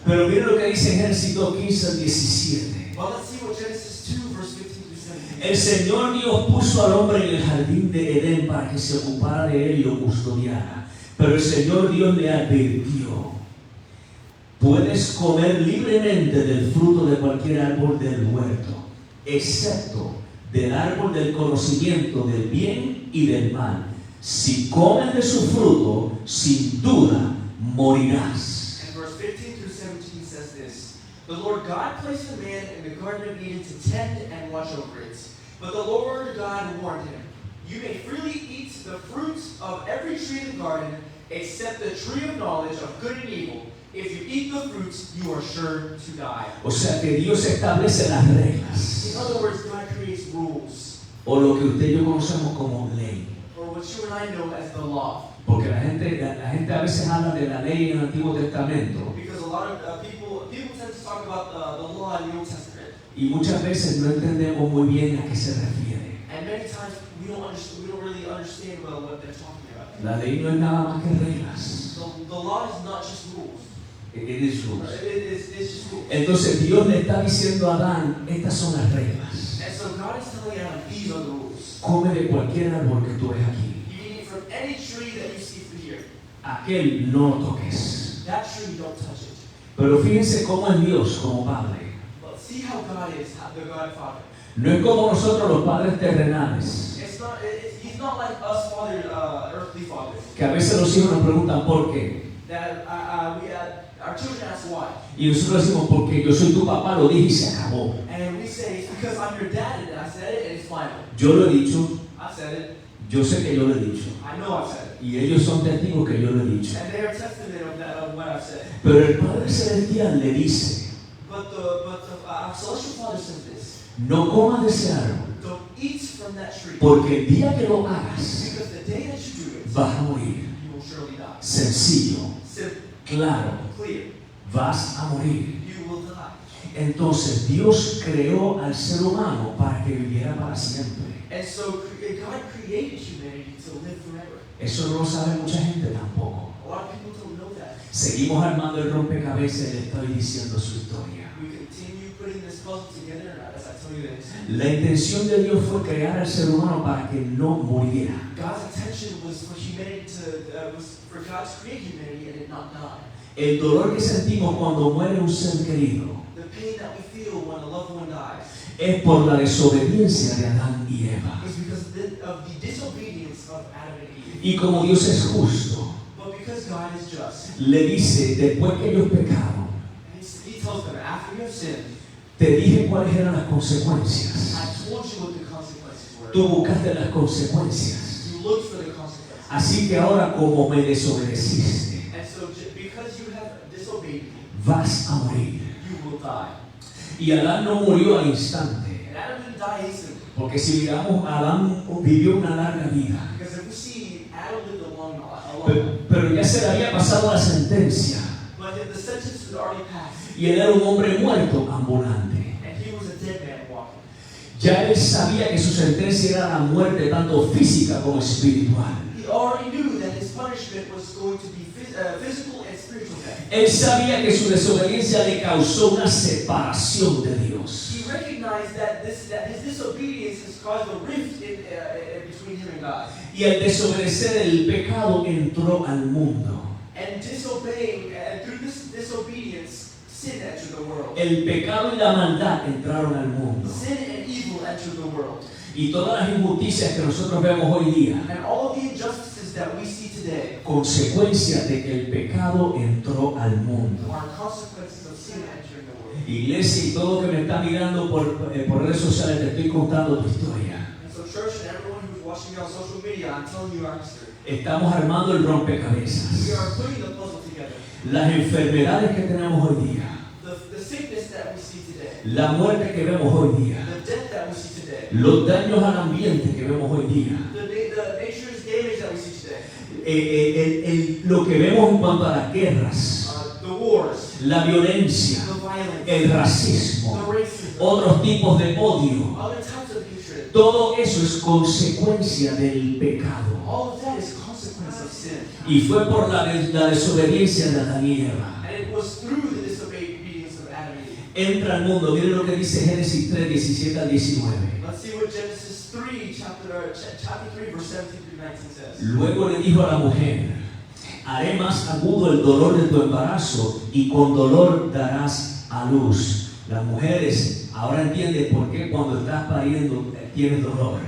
Pero mira lo que dice Ejército 15 al 17. Well, let's see what Genesis 2, verse 15 through 17. El Señor Dios puso al hombre en el jardín de Edén para que se ocupara de él y lo custodiara. Pero el Señor Dios le advirtió: puedes comer libremente del fruto de cualquier árbol del huerto, excepto del árbol del conocimiento del bien y del mal. Si comes de su fruto, sin duda morirás. And verse 15 through 17 says this: The Lord God placed the man in the Garden of Eden to tend and watch over it. But the Lord God warned him, you may freely eat the fruits of every tree in the garden, except the tree of knowledge of good and evil. If you eat the fruits, you are sure to die. O sea que Dios establece las reglas, In other words, God creates rules, o lo que usted y yo conocemos como ley. or what you and I know as the law. Porque la gente a veces habla de la ley en el Antiguo Testamento Because a lot of people tend to talk about the law in the Old Testament. y muchas veces no entendemos muy bien a qué se refiere. And many times we don't really understand well what they're talking about. La ley no es nada más que reglas. The law is not just rules. It is rules. It's just rules. Entonces Dios le está diciendo a Adán, estas son las reglas. And so God is telling Adam, these are the rules. Come de cualquier árbol que tú ves aquí. You can eat from any tree that you see through here. Aquel no lo toques. That tree, don't touch it. Pero fíjense cómo es Dios como Padre. But see how God is, the God Father. No es como nosotros los padres terrenales, He's not like us earthly fathers. que a veces los hijos nos preguntan por qué. That our children ask why. Y nosotros decimos, porque yo soy tu papá, lo dije y se acabó. And we say, it's because I'm your dad and I said it and it's final. Yo lo he dicho, I said it. yo sé que yo lo he dicho. I know I've said it. Y ellos son testigos que yo lo he dicho. And they are testament of that, of what I've said. Pero el Padre Celestial le dice, But our celestial Father says this: no comas de ese árbol, don't eat from that tree, porque el día que lo hagas, because the day that you do it, vas a morir. you will surely die. Sencillo, Simple, claro, clear. vas a morir. You will die. Entonces Dios creó al ser humano para que viviera para siempre. And so God created humanity to live forever. Eso no lo sabe mucha gente tampoco. A lot of people don't know that. Seguimos armando el rompecabezas y le estoy diciendo su historia. We continue putting this puzzle together, and as I tell you this, La intención de Dios fue crear al ser humano para que no muriera. God's intention was for humanity was for God to create humanity and it not die. El dolor que sentimos cuando muere un ser querido The pain that we feel when a loved one dies es por la desobediencia de Adán y Eva. is because of the disobedience of Adam and Eve. Y como Dios es justo, But because God is just, le dice, después que ellos pecaron, He tells them, after you have sinned, te dije cuáles eran las consecuencias. I told you what the consequences were. Tú buscaste las consecuencias. You looked for the consequences. Así que ahora como me desobedeciste, And so because you have disobeyed me, vas a morir. you will die. Y Adán no murió al instante. And Adam didn't die instantly. Porque si miramos, Adán vivió una larga vida. Because if we see Adam lived a long Pero ya se le había pasado la sentencia. but the sentence had already passed. Y él era un hombre muerto ambulante. And he was a dead man walking. Ya él sabía que su sentencia era la muerte, tanto física como espiritual. He already knew punishment was going to be physical and spiritual death. Él sabía que su desobediencia le causó una separación de Dios. He recognized that his disobedience has caused a rift between him and God. Y al desobedecer el pecado entró al mundo. And disobeying, and through this disobedience, sin entered the world. El pecado y la maldad entraron al mundo. Sin and evil entered the world. Y todas las injusticias que nosotros vemos hoy día, And all of the injustices that we see today consecuencia de que el pecado entró al mundo. are consequences of sin entering the world. Iglesia y todo que me está mirando por redes sociales, te estoy contando tu historia. And so church and everyone who's watching me on social media, I'm telling you our history. Estamos armando el rompecabezas. We are putting the puzzle together. Las enfermedades que tenemos hoy día, The sickness that we see today, la muerte que vemos hoy día, the death that we see today, los daños al ambiente que vemos hoy día, the nature's damage that we see today, lo que vemos en cuanto a las guerras, the wars, la violencia, the violence, el racismo, the racism, otros tipos de odio, other types of hatred. todo eso es consecuencia del pecado. All of that is consequence of sin. Y fue por la desobediencia de Adán y Eva. And it was through the disobedience of Adam and Eve. Entra al mundo, miren lo que dice Génesis 3, 17 al 19. Let's see what Genesis 3, chapter 3, verse 17 through 19 says. Luego le dijo a la mujer: haré más agudo el dolor de tu embarazo y con dolor darás a luz. Las mujeres ahora entienden por qué cuando estás pariendo tienes dolor.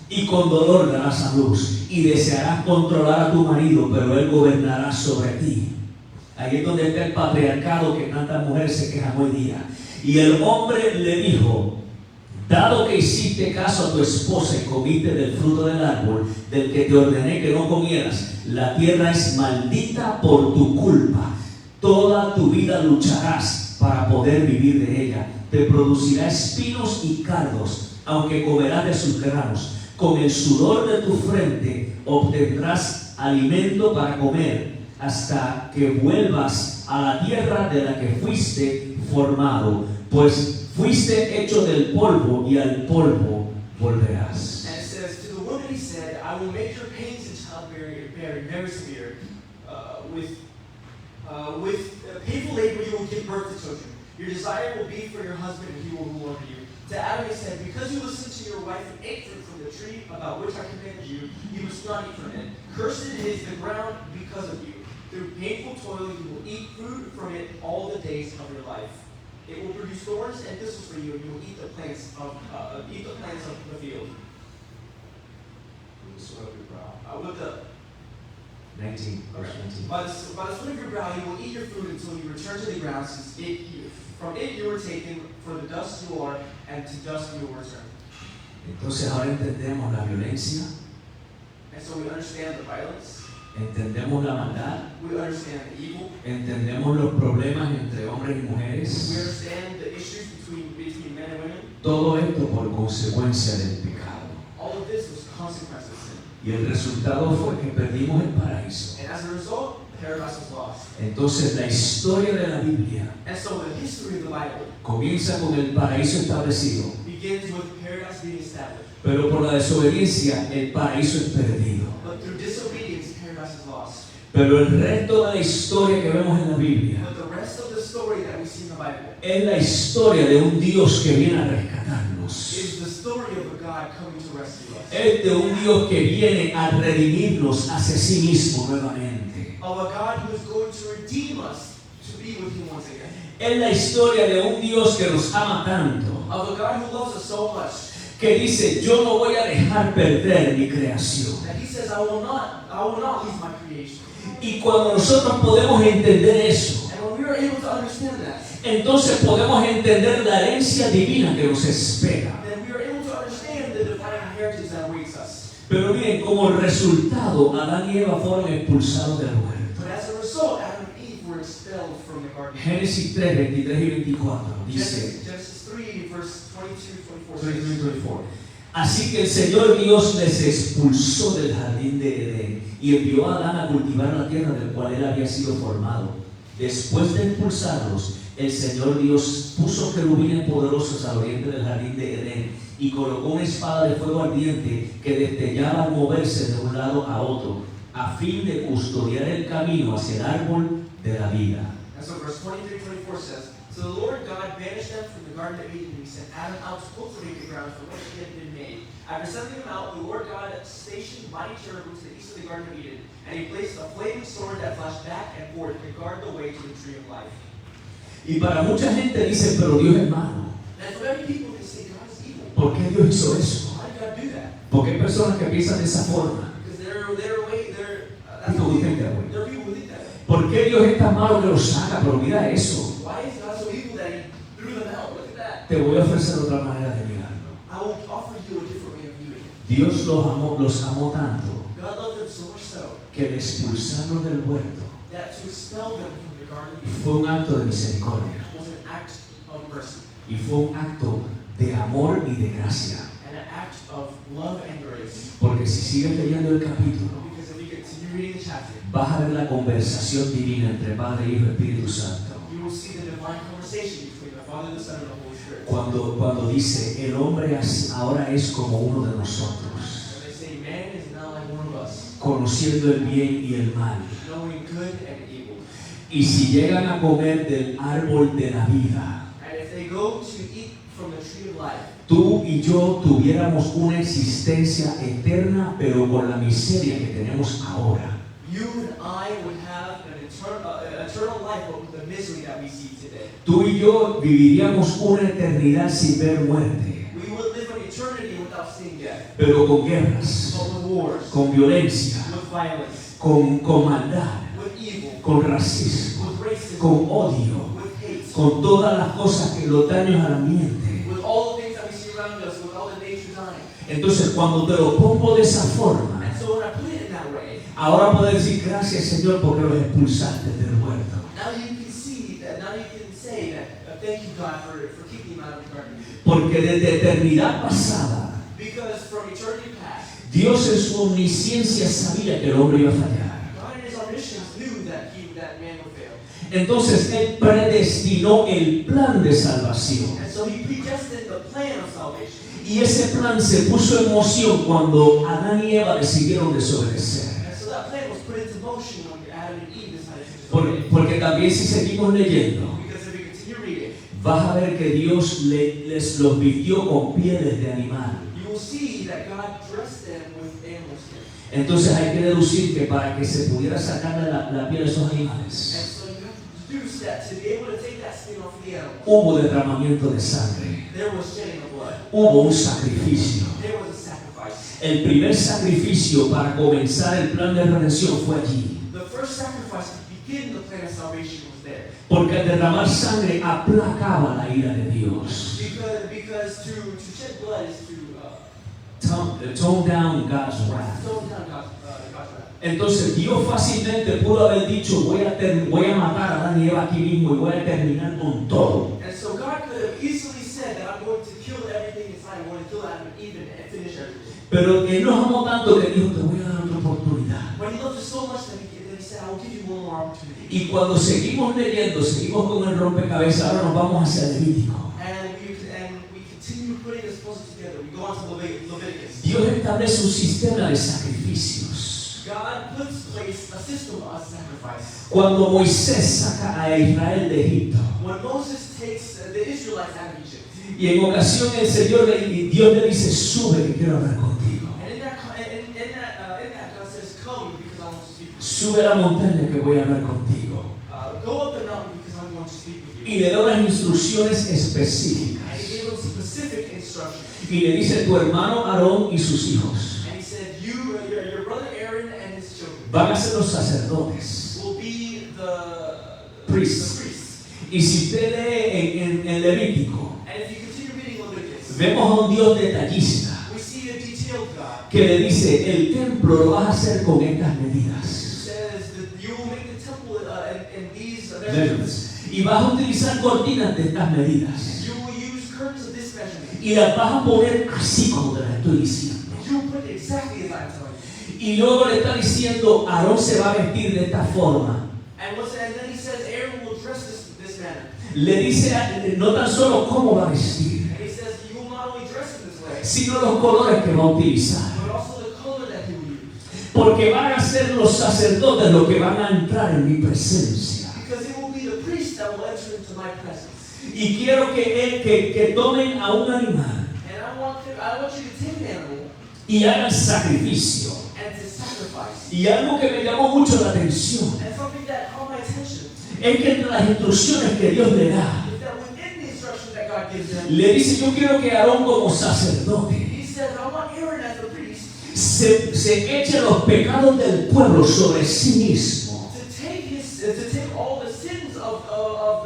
Y con dolor darás a luz y desearás controlar a tu marido, pero él gobernará sobre ti. Ahí es donde está el patriarcado que tantas mujeres se quejan hoy día. Y el hombre le dijo: dado que hiciste caso a tu esposa y comiste del fruto del árbol del que te ordené que no comieras, la tierra es maldita por tu culpa. Toda tu vida lucharás para poder vivir de ella. Te producirá espinos y cardos, aunque comerás de sus granos. Con el sudor de tu frente obtendrás alimento para comer, hasta que vuelvas a la tierra de la que fuiste formado, pues fuiste hecho del polvo y al polvo volverás. And it says, to the woman he said, I will make your pains in childbearing very severe. With painful labor you will give birth to children. Your desire will be for your husband, and he will rule over you. To Adam he said, because you listened to your wife and ate fruit from the tree about which I commanded you, you must not eat from it. Cursed is the ground because of you. Through painful toil you will eat fruit from it all the days of your life. It will produce thorns and thistles for you, and you will eat the plants of the field. With the sweat of your brow. 19, verse 19. By the sweat of your brow you will eat your food until you return to the ground, since from it you were taken, for the dust you are, and to dust you will return. Entonces ahora entendemos la violencia, And so we understand the violence, entendemos la maldad, we understand the evil, entendemos los problemas entre hombres y we mujeres. understand the issues between men and women. Todo esto por consecuencia del pecado. All of this was consequence of sin. Y el resultado fue que perdimos el paraíso. And as a result, paradise was lost. Entonces la historia de la Biblia And so the history of the Bible comienza con el paraíso establecido, begins with paradise being established. pero por la desobediencia el paraíso es perdido. But through disobedience, paradise is lost. Pero el resto de la historia que vemos en la Biblia But the rest of the story that we see in the Bible es la historia de un Dios que viene a rescatarnos. is the story of a God coming to rescue us. Es de un Dios que viene a redimirnos hacia sí mismo nuevamente. Of a God who is going to redeem us to be with Him once again. Es la historia de un Dios que nos ama tanto, Of a God who loves us so much que dice: yo no voy a dejar perder mi creación. that He says, I will not leave my creation. Y cuando nosotros podemos entender eso, And when we are able to understand that, entonces podemos entender la herencia divina que nos espera. then we are able to understand the divine inheritance that awaits us. Pero miren, como resultado, Adán y Eva fueron expulsados del huerto. But as a result, Adam and Eve were expelled from the garden. Génesis 3, 23 y 24 dice: Genesis 3, verse 22, 24. 23 y 24. Así que el Señor Dios les expulsó del jardín de Edén y envió a Adán a cultivar la tierra del cual él había sido formado. Después de expulsarlos, el Señor Dios puso querubines poderosos al oriente del jardín de Edén y colocó una espada de fuego ardiente que destellaba al moverse de un lado a otro. a fin de custodiar el camino hacia el árbol de la vida. And so verse 23-24 says, So the Lord God banished them from the Garden of Eden, and he sent Adam out to cultivate the ground from which he had been made. After sending them out, the Lord God stationed mighty cherubim to the east of the Garden of Eden, and he placed a flaming sword that flashed back and forth to guard the way to the tree of life. Y para mucha gente dicen, pero Dios es malo. And for many people, they say God is evil. ¿Por qué Dios hizo eso? Why did God do that? Porque hay personas que piensan de esa forma. Because that's People who think that way. there are people who think that way. ¿Por qué Dios es tan malo que los saca? Pero mira eso. Why is God so evil that he threw them out? Look at that. Te voy a ofrecer otra manera de mirarlo. I will offer you a different way of viewing it. Dios los amó tanto God loved them so much so que el expulsarlos del huerto that to expel them from the Garden of Eden fue un acto de misericordia was an act of mercy y fue un acto de amor y de gracia. and an act of love and grace. Porque si sigues leyendo el capítulo, Because if you continue reading the chapter, vas a ver la conversación divina entre Padre, Hijo y Espíritu Santo. you will see the divine conversation between the Father, the Son, and the Holy Spirit. Cuando dice, el hombre ahora es como uno de nosotros, When they say man is now like one of us, conociendo el bien y el mal. knowing good and evil. Y si llegan a comer del árbol de la vida, And if they go to eat from the tree of life, tú y yo tuviéramos una existencia eterna, pero con la miseria que tenemos ahora. you and I would have an eternal life, but with the misery that we see today. Tú y yo viviríamos una eternidad sin ver muerte, We would live an eternity without seeing death, pero con guerras, but with wars, con violencia, with violence, con maldad, with evil, con racismo, with racism, con odio, with hate, con todas las cosas que los daños al ambiente. with all the things that we see around us, with all the nature dying. Entonces, cuando te lo pongo de esa forma, And so when I put it in that way, ahora puedes decir gracias, Señor, porque los expulsaste del huerto. now you can see that, now you can say that, thank you God for keeping him out of the garden. Porque desde eternidad pasada, Because from eternity past, Dios en su omnisciencia sabía que el hombre iba a fallar. God in his omniscience knew that man would fail. Entonces Él predestinó el plan de salvación. And so he predestined the plan of salvation. Y ese plan se puso en moción cuando Adán y Eva decidieron desobedecer. And so that plan was put into motion when Adam and Eve decided to disobey. Porque también si seguimos leyendo, Because if we continue reading, vas a ver que Dios les los vistió con pieles de animal. you will see that God dressed them with animal skin. Entonces hay que deducir que para que se pudiera sacarle la piel de esos And animales, so you have to deduce that to be able to take that skin off of the animal, hubo derramamiento de sangre, there was shedding of blood. hubo un sacrificio. There was a sacrifice. El primer sacrificio para comenzar el plan de redención fue allí. The first sacrifice to begin the plan of salvation was there. Porque al derramar sangre aplacaba la ira de Dios. Because to shed blood is to Tone down God's wrath. tone down God's wrath. Entonces Dios fácilmente pudo haber dicho, voy a matar a Adán y Eva aquí mismo y voy a terminar con todo. And so God could have easily said that I'm going to kill everything inside, I'm going to kill Adam and Eve and finish everything. Pero Él nos amó tanto que dijo, te voy a dar otra oportunidad. But he loved us so much that he said, I will give you one more opportunity. Y cuando seguimos leyendo, seguimos con el rompecabezas, ahora nos vamos hacia Levítico. And we continue putting this puzzle together. We go on to Leviticus. Dios establece un sistema de sacrificios. God puts in place a system of sacrifice. Cuando Moisés saca a Israel de Egipto, When Moses takes the Israelites out of Egypt, y en ocasión Dios le dice, sube que quiero hablar contigo. and in that God says, come because I want to speak with Sube a la montaña que voy a hablar contigo. you. Go up the mountain because I'm going to speak with Y you. le da unas instrucciones And específicas. he gave them specific instructions. Y le dice, tu hermano Aarón y sus hijos And he said, your brother Aaron and his children van a ser los sacerdotes, will be the priests. priests. Y si usted lee en Levítico, And if you continue reading Leviticus, vemos a un Dios detallista we see a detailed God que le dice, el templo lo vas a hacer con estas who medidas. says that you will make the temple in these measurements. Measurements. Y vas a utilizar cortinas de estas medidas. You will use curtains of this measurement. Y las vas a poner así como te las estoy diciendo. You will put it exactly as I'm telling you. Y luego le está diciendo, Aarón se va a vestir de esta forma. And then he says Aaron will dress this manner. Le dice no tan solo cómo va a vestir, And he says you will not only dress in this way, sino los colores que va a utilizar. but also the color that he will use. Porque van a ser los sacerdotes los que van a entrar en mi presencia. Because it will be the priest that will enter into my presence. Y quiero que tomen a un animal And I want you to take an animal y hagan sacrificio. and to sacrifice. Y algo que me llamó mucho la atención And something that caught my attention es que entre las instrucciones que Dios le da, is that within the instruction that God gives them, le dice: yo quiero que Aarón como sacerdote He says, I want Aaron as the priest se eche los pecados del pueblo sobre sí mismo, to take all the sins of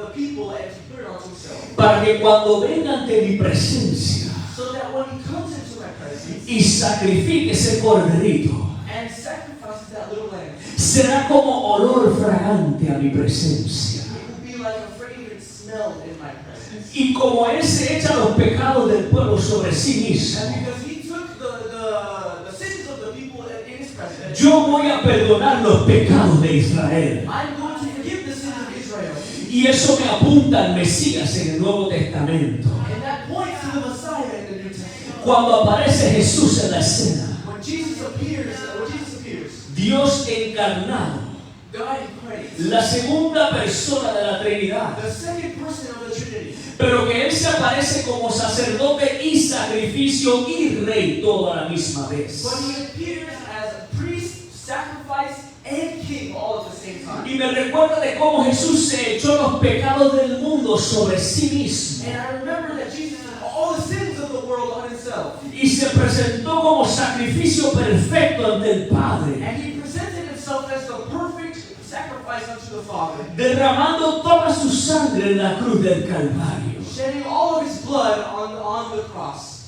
the people and to put it on himself. para que cuando venga ante mi presencia So that when he comes into my presence y sacrifique ese corderito, and sacrifices that little lamb, será como olor fragante a mi presencia. it will be like a fragrant smell in my presence. Y como Él se echa los pecados del pueblo sobre sí mismo, And because he took the sins of the people in his presence, yo voy a perdonar los pecados de Israel. I'm going to forgive the sins of Israel. Y eso me apunta al Mesías en el Nuevo Testamento. And that points to the Messiah in the New Testament. Cuando aparece Jesús en la escena, When Jesus appears, Dios encarnado, God incarnate, la segunda persona de la Trinidad, the second person of the Trinity, pero que Él se aparece como sacerdote y sacrificio y rey todo a la misma vez. but he appears as a priest, sacrifice, and king all at the same time. Y me recuerda de cómo Jesús se echó los pecados del mundo sobre sí mismo And I remember that Jesus took all the sins of the world on himself. y se presentó como sacrificio perfecto ante el Padre, And he presented himself as the perfect sacrifice unto the Father, derramando toda su sangre en la cruz del Calvario. shedding all of his blood on the cross.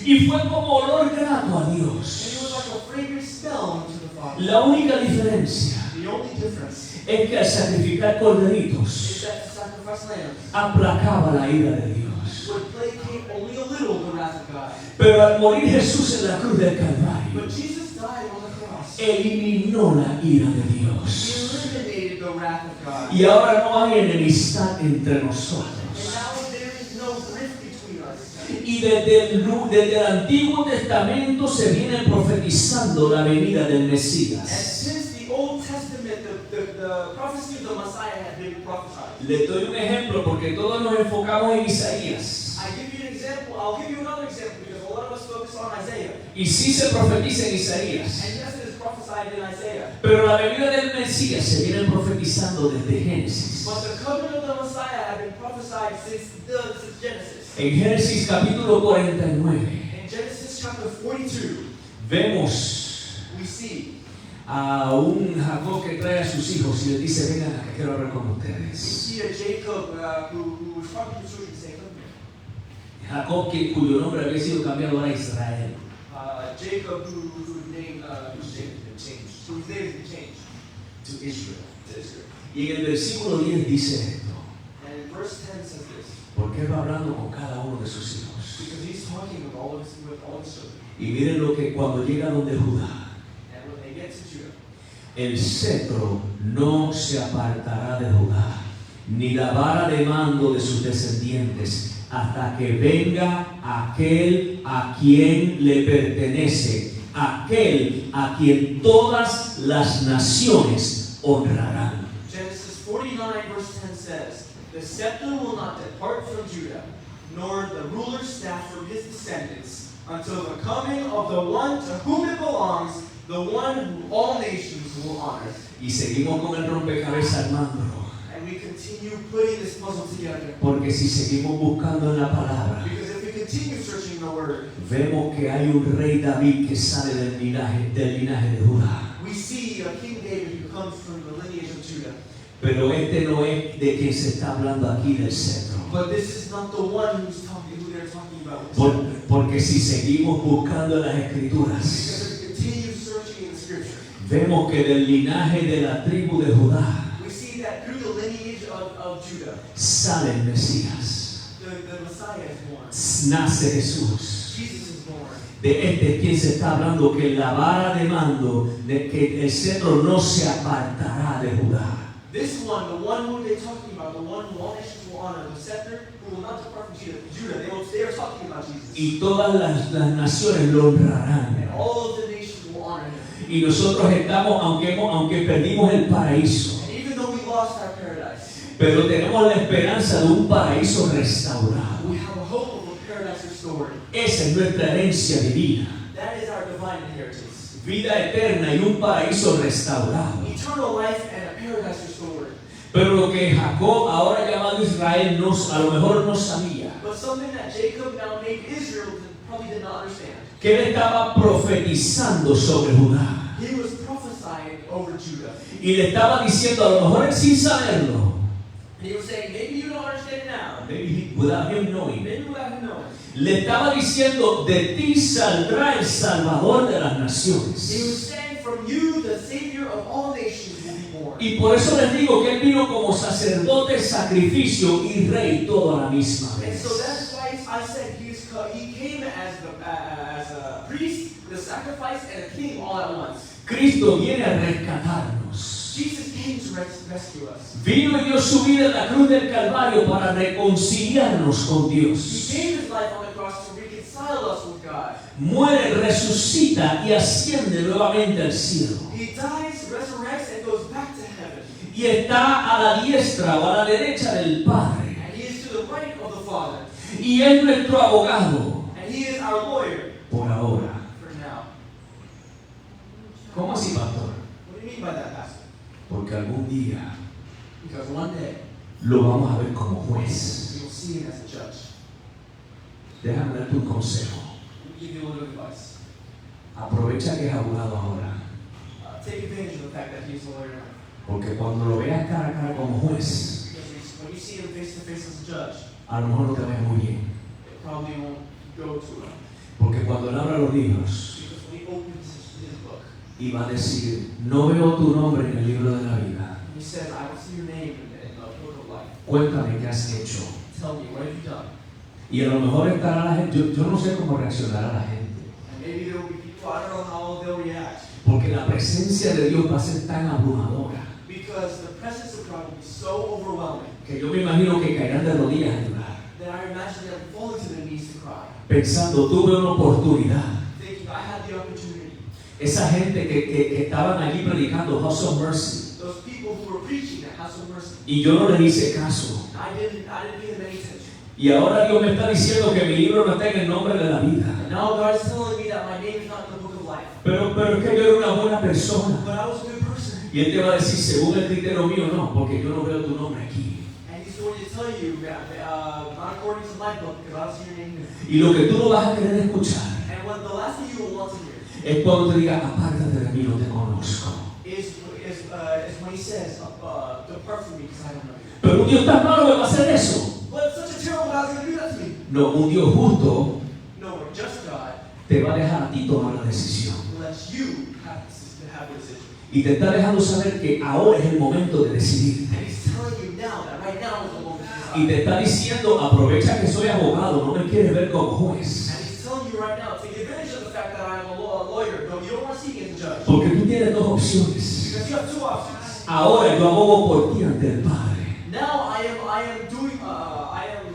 Y fue como olor grato a And Dios. it was like a fragrant smell unto the Father. La única diferencia The only difference es que al sacrificar corderitos is that to sacrifice lambs aplacaba la ira de Dios. would placate only a little the wrath of God. Pero al morir Jesús en la cruz del Calvario, But Jesus died on the cross. eliminó la ira de He Dios. eliminated the wrath of God. Y ahora no hay enemistad entre And nosotros. now there is no rift between us. Y desde el Antiguo Testamento se viene profetizando la venida del And Mesías. since the Old Testament, the prophecy of the Messiah had been prophesied. Les doy un ejemplo porque todos nos enfocamos en Isaías. I give you an example. I'll give you another example because a lot of us focus on Isaiah. Y sí se profetiza en Isaías. And yes, it is prophesied in Isaiah. Pero la venida del Mesías se viene profetizando desde Génesis. But the coming of the Messiah had been prophesied since Genesis. En Génesis capítulo 49 In Genesis chapter 42, vemos we see a un Jacob que trae a sus hijos y les dice: vengan acá, quiero hablar con we ustedes. see a Jacob who was talking to children saying, "Come here." Jacob, cuyo nombre había sido cambiado a Israel. Jacob whose name has been changed To Israel. to Israel. Y en el versículo 10 dice esto: And in verse 10 says this, porque él va hablando con cada uno de sus hijos. because he's talking with all his children. Y miren lo que cuando llega donde Judá, And when they get to Judah, el cetro no se apartará de Judá, ni la vara de mando de sus descendientes, hasta que venga aquel a quien le pertenece, aquel a quien todas las naciones honrarán. Genesis 49 verse 10 says, "The scepter will not depart from Judah, nor the ruler's staff from his descendants, until the coming of the one to whom it belongs, the one whom all nations will honor." Y seguimos con el rompecabezas armándolo, And we continue putting this puzzle together. porque si seguimos buscando en la palabra, Because if we continue searching the word, vemos que hay un rey David que sale del linaje de Judá. we see a King David who comes from the lineage of Judah. Pero este no es de quien se está hablando aquí del cetro. But this is not the one who they're talking about. Porque si seguimos buscando en las escrituras, Because if we continue searching in the scripture, vemos que del linaje de la tribu de Judá we see that through the lineage of Judah, sale el Mesías, the Messiah is born. nace Jesús. Jesus is born. De este es quien se está hablando, que la vara de mando, de que el cetro no se apartará de Judá. This one, the one who they're talking about, the one who all nations will honor, the scepter who will not depart from Judah, they are talking about Jesus. Y todas las naciones lo honrarán. And all of the nations will honor him. Y nosotros estamos, aunque perdimos el paraíso, And even though we lost our paradise, pero tenemos la esperanza de un paraíso restaurado. we have a hope of a paradise restored. Esa es nuestra herencia divina. That is our divine inheritance. Vida eterna y un paraíso restaurado. Eternal life and a paradise restored. Pero lo que Jacob, ahora llamado Israel, a lo mejor no sabía, But something that Jacob, now named Israel, probably did not understand. que él estaba profetizando sobre Judá. He was prophesying over Judah. Y le estaba diciendo, a lo mejor él sin saberlo, And he was saying, maybe you don't understand it now. without him knowing, Maybe without him knowing. le estaba diciendo, de ti saldrá el Salvador de las He was naciones. saying, from you, the Savior of all nations will be born. Y por eso les digo que él vino como sacerdote, sacrificio y rey todo a la misma And so vez. that's why I said he came as a priest, the sacrifice, and a king all at once. Cristo viene a rescatarnos. Jesus came to rescue us. Vino y dio su vida en la cruz del Calvario para reconciliarnos con He Dios. gave his life on the cross to reconcile us with God. Muere, resucita y asciende nuevamente al cielo. He dies, resurrects, and goes back to heaven. Y está a la diestra o a la derecha del Padre. And he is to the right of the Father. Y es nuestro abogado And he is our lawyer por ahora. for now. ¿Cómo así, pastor? What do you mean by that, Pastor? Porque algún día Because one day lo vamos a ver como juez. we will see him as a judge. Déjame darte un consejo. Let me give you a little advice. Aprovecha que es abogado ahora. Take advantage of the fact that he is a lawyer now. Porque cuando lo veas cara a cara como juez, Because when you see him face to face as a judge, a lo mejor no te ves muy bien. it probably won't go to him. Porque cuando él abra los libros, Because when he opens his book, y va a decir, no veo tu nombre en el libro de la vida. he says, I don't see your name in the book of life. Cuéntame qué has hecho. Tell me, what have you done? Y a lo mejor estará la gente, yo no sé cómo reaccionará la gente. And maybe there will be people, I don't know how they'll react. Porque la presencia de Dios va a ser tan abrumadora Because the presence of God will be so overwhelming que yo me imagino que caerán de rodillas a llorar. that I imagine them falling to their knees to cry. Pensando, tuve una oportunidad. Thinking, I had the opportunity. Esa gente que estaban allí predicando House of Mercy. Those people who were preaching at House of Mercy, Y yo no les hice caso. I didn't pay them any attention. Y ahora Dios me está diciendo que mi libro no está en el nombre de la vida. And now God is telling me that my name is not in the book of life. Pero es que yo era una buena persona. But I was a good person. Y Él te va a decir, según el criterio mío, no, porque yo no veo tu nombre aquí. And he's going to tell you, not according to my book, because I don't see your name there. Y lo que tú no vas a querer escuchar And what the last thing you will want to hear es cuando te diga, apártate de mí, no te conozco. is when he says, depart from me, because I don't know you. Pero un Dios tan malo me va a hacer eso. But such a terrible God is going to do that to me. No, un Dios justo No, a just God te va a dejar a ti tomar la decisión. lets you have the decision. Y te está dejando saber que ahora es el momento de decidirte. And he's telling you now that right now is the moment to Y decide. te está diciendo, aprovecha que soy abogado, no me quieres ver como juez. And he's telling you right now, take advantage of the fact that I'm a lawyer. No, you don't want to see me as a judge. Porque tú tienes dos opciones. Because you have two options. Ahora yo abogo por ti ante el Padre. Now I am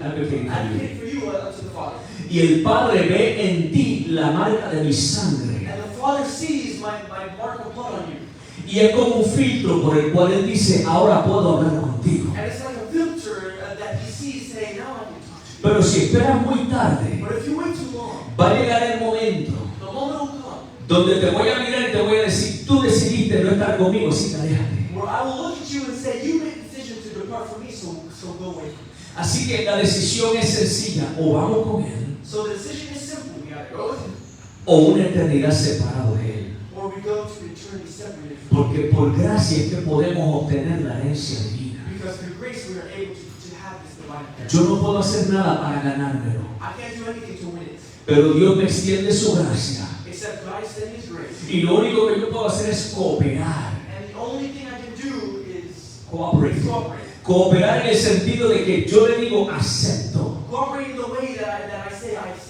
advocating for you unto the Father. Y el Padre ve en ti la marca de mi sangre. And the Father sees my mark of blood on you. Y es como un filtro por el cual Él dice, ahora puedo hablar contigo. And it's like a filter that he sees saying, now I can talk to you. Pero si esperas muy tarde, But if you wait too long, va a llegar el momento the moment will come donde te voy a mirar y te voy a decir, tú decidiste no estar conmigo, sí, aléjate. where I will look at you and say, you made the decision to depart from me, so go away. Así que la decisión es sencilla, o vamos con Él, So the decision is simple. We either go with him o una eternidad separado de Él. or we go to eternity separated from him. Porque por gracia es que podemos obtener la herencia divina. Because through grace we are able to have this divine inheritance. Yo no puedo hacer nada para ganármelo, I can't do anything to win it, pero Dios me extiende su gracia. except God extending his grace. Y lo único que yo puedo hacer es cooperar. And the only thing I can do is Cooperate. cooperate. Cooperar en el sentido de que yo le digo acepto. Cooperate in the way that I say I accept.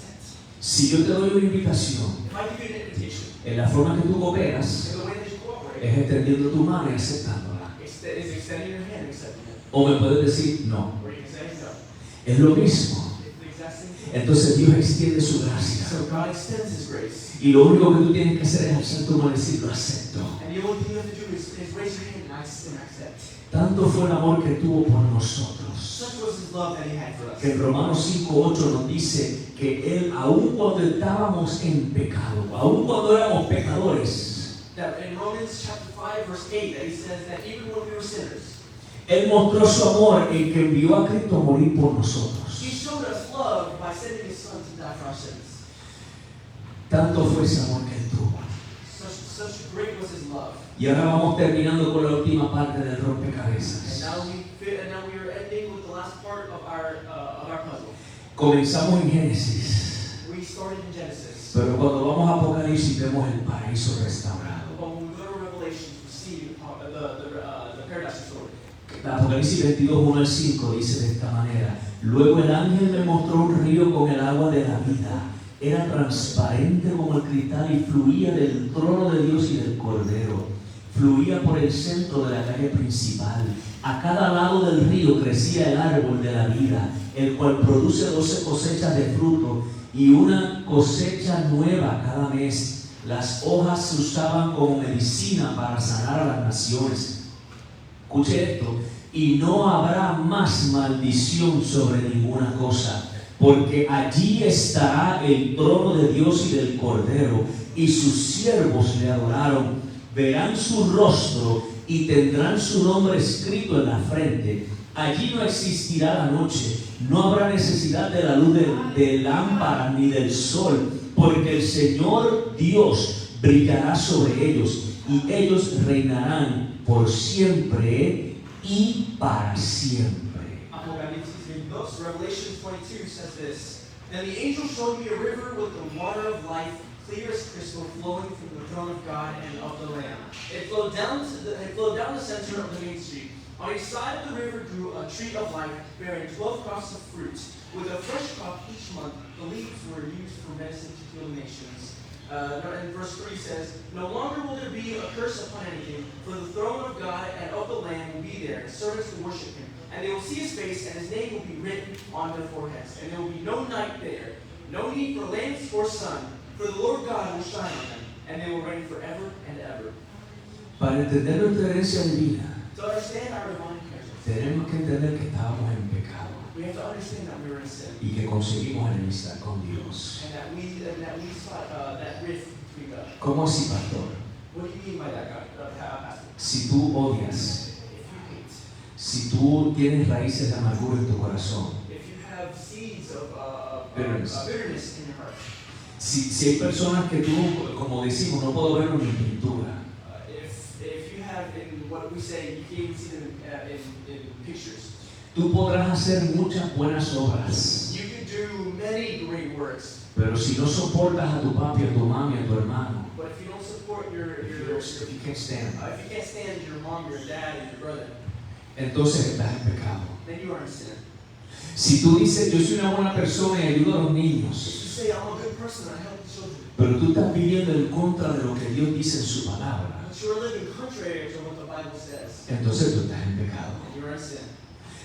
Si yo te doy una invitación, If I give you an invitation, en la forma que tú cooperas and the way that you cooperate es extendiendo tu mano y aceptándola. is extending your hand and accepting it. O me puedes decir no. Or you can say no. Es lo mismo. It's the exact fasting. Entonces Dios extiende su gracia. So God extends His grace. Y lo único que tú tienes que hacer es alzar tu mano y decir, lo acepto. And the only thing you have to do is raise your hand and accept. Tanto fue el amor que tuvo por nosotros, Such was His love that He had for us. que en Romanos 5:8 nos dice que Él, aun cuando estábamos en pecado, aun cuando éramos pecadores, That in Romans chapter 5 verse 8 that He says that even when we were sinners, Él mostró su amor en que envió a Cristo a morir por nosotros. He showed us love by sending His Son to die for our sins. Tanto fue ese amor que Él tuvo. Such great was His love. Y ahora vamos terminando con la última parte del And rompecabezas. now we are ending with the last part of our puzzle. Comenzamos en Génesis, We started in Genesis, pero cuando vamos a Apocalipsis vemos el paraíso restaurado. but when we go to Revelation, we see the paradise restored. Apocalipsis 22:1-5 dice de esta manera: luego el ángel me mostró un río con el agua de la vida. Era transparente como el cristal y fluía del trono de Dios y del Cordero. Fluía por el centro de la calle principal. A cada lado del río crecía el árbol de la vida, el cual produce 12 cosechas de fruto y una cosecha nueva cada mes. Las hojas se usaban como medicina para sanar a las naciones. Escuche esto: y no habrá más maldición sobre ninguna cosa, porque allí estará el trono de Dios y del Cordero, y sus siervos le adoraron. Verán su rostro y tendrán su nombre escrito en la frente. Allí no existirá la noche, no habrá necesidad de la luz de lámpara ni del sol, porque el Señor Dios brillará sobre ellos, y ellos reinarán por siempre y para siempre. Apocalipsis 22, Revelation 22 says this. Then the angel showed me a river with the water of life, clear as crystal, flowing from the throne of God and of the Lamb. It flowed down the center of the main street. On each side of the river grew a tree of life, bearing 12 crops of fruit. With a fresh crop each month, the leaves were used for medicine to heal the nations. And verse 3 says, no longer will there be a curse upon anything, for the throne of God and of the Lamb will be there, and servants will worship Him. And they will see His face, and His name will be written on their foreheads. And there will be no night there, no need for lamps or sun, for the Lord God will shine on them, and they will reign forever and ever. Para entender nuestra herencia divina, To understand our divine inheritance, tenemos que entender que estábamos en pecado we have to understand that we were in sin, y que conseguimos enemistad con Dios. and that we saw that rift between God. ¿Cómo así, pastor? What do you mean by that, God, Pastor? Si tú odias, If you hate, si tú tienes raíces de amargura en tu corazón, if you have seeds of Bitterness. bitterness in your heart, si hay personas que tú, como decimos, no puedo verlo ni en pintura, if you have in what we say, you can't even see them in pictures. tú podrás hacer muchas buenas obras, You can do many great works, pero si no soportas a tu papi, a tu mami, a tu hermano, but if you don't support if you can't stand, if you can't stand your mom, your dad, and your brother, entonces estás en pecado. then you are in sin. Si tú dices, yo soy una buena persona y ayudo a los If niños, you say, I'm a good person, I help the children, pero tú estás viviendo en contra de lo que Dios dice en su palabra, but you're living contrary to what the Bible says, entonces tú estás en pecado. and you're in sin.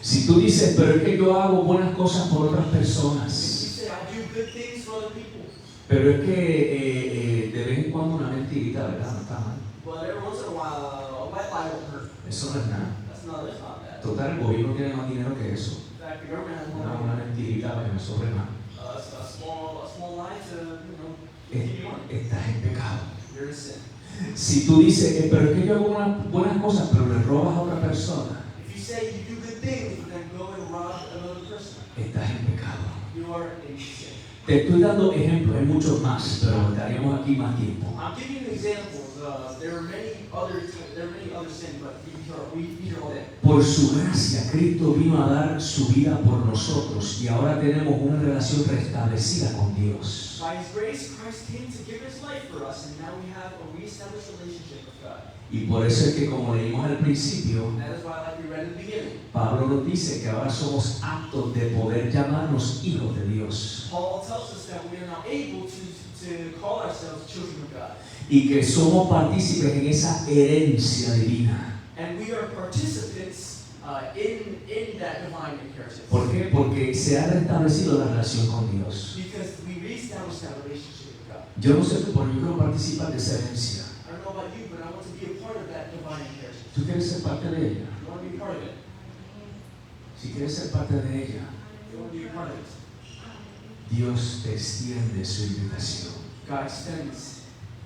Si tú dices, pero es que yo hago buenas cosas por otras If you personas, say, I do good things for other people, pero es que de vez en cuando una mentirita, ¿verdad? No está mal. but every once in a while, a white lie won't hurt. Eso no es nada. That's not bad. Total, el gobierno tiene más dinero que eso. In fact, the government has more Una mentirita para que no sobre nada. a small lie to, keep you on. Estás en pecado. You're in sin. Si tú dices, pero es que yo hago buenas cosas, pero le robas a otra persona, If you say you do good things, but then go and rob another person, estás en pecado. you are in sin. Te estoy dando ejemplos, hay muchos más, pero estaríamos aquí más tiempo. I'm giving you examples. There are many other sins, but we hear all that. Por su gracia, Cristo vino a dar su vida por nosotros y ahora tenemos una relación restablecida con Dios. By His grace, Christ came to give His life for us, and now we have a reestablished relationship with God. Y por eso es que, como leímos al principio, That is why, like we read in the beginning, Pablo nos dice que ahora somos aptos de poder llamarnos hijos de Dios Paul tells us that we are now able to call ourselves children of God, y que somos partícipes en esa herencia divina. and we are participants in that divine inheritance. ¿Por qué? Porque se ha restablecido la relación con Dios. Because we reestablish that relationship with God. Yo no sé tú, pero yo quiero participar de esa herencia. I don't know about you, but I want to be a part of that divine inheritance. ¿Tú quieres ser parte de ella? You want to be a part of it? Si quieres ser parte de ella, You want to be a part of it? Dios te extiende su invitación God extends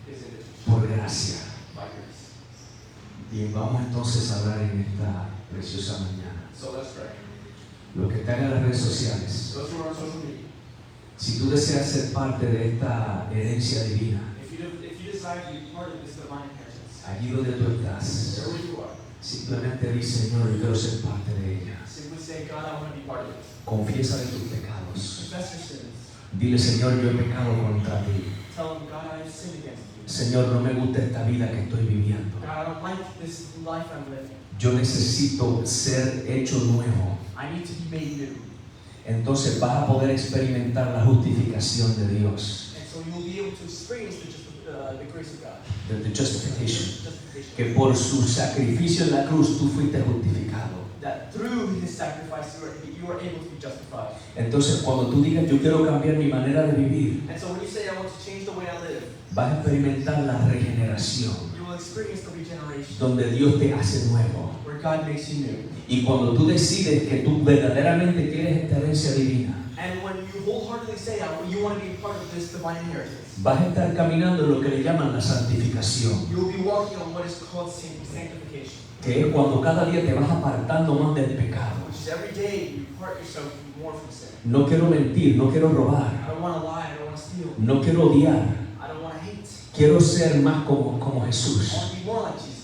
His invitation por gracia. by grace. Bien, vamos entonces a hablar en esta preciosa mañana. So let's pray. Los que están en las redes sociales, Those who are on social media, si tú deseas ser parte de esta herencia divina, if you desire to be part of this divine inheritance, allí donde tú estás, wherever you are, simplemente di, Señor, yo quiero ser parte de ella. simply say, God, I want to be part of this. Confiesa de tus pecados. Confess your sins. Dile, Señor, yo he pecado contra ti. Tell Him, God, I have sinned against you. Señor, no me gusta esta vida que estoy viviendo. God, I don't like this life I'm living. Yo necesito ser hecho nuevo. I need to be made new. Entonces vas a poder experimentar la justificación de Dios. And so you will be able to experience the grace of God. The justification. Justification. Que por su sacrificio en la cruz tú fuiste justificado. That through His sacrifice you are able to be justified. Entonces cuando tú digas yo quiero cambiar mi manera de vivir, And so when you say, I want to change the way I live, vas a experimentar la regeneración, you will experience the regeneration donde Dios te hace nuevo. where God makes you new. Y cuando tú decides que tú verdaderamente quieres esta herencia divina, And when you wholeheartedly say, you want to be part of this divine inheritance, vas a estar caminando en lo que le llaman la santificación, you will be walking on what is called sanctification, que es cuando cada día te vas apartando más del pecado. which is every day you part yourself more from sin. No quiero mentir, no quiero robar, I don't want to lie, I don't want to steal, no quiero odiar, I don't want to hate. quiero ser más como I Jesús. want to be more like Jesus.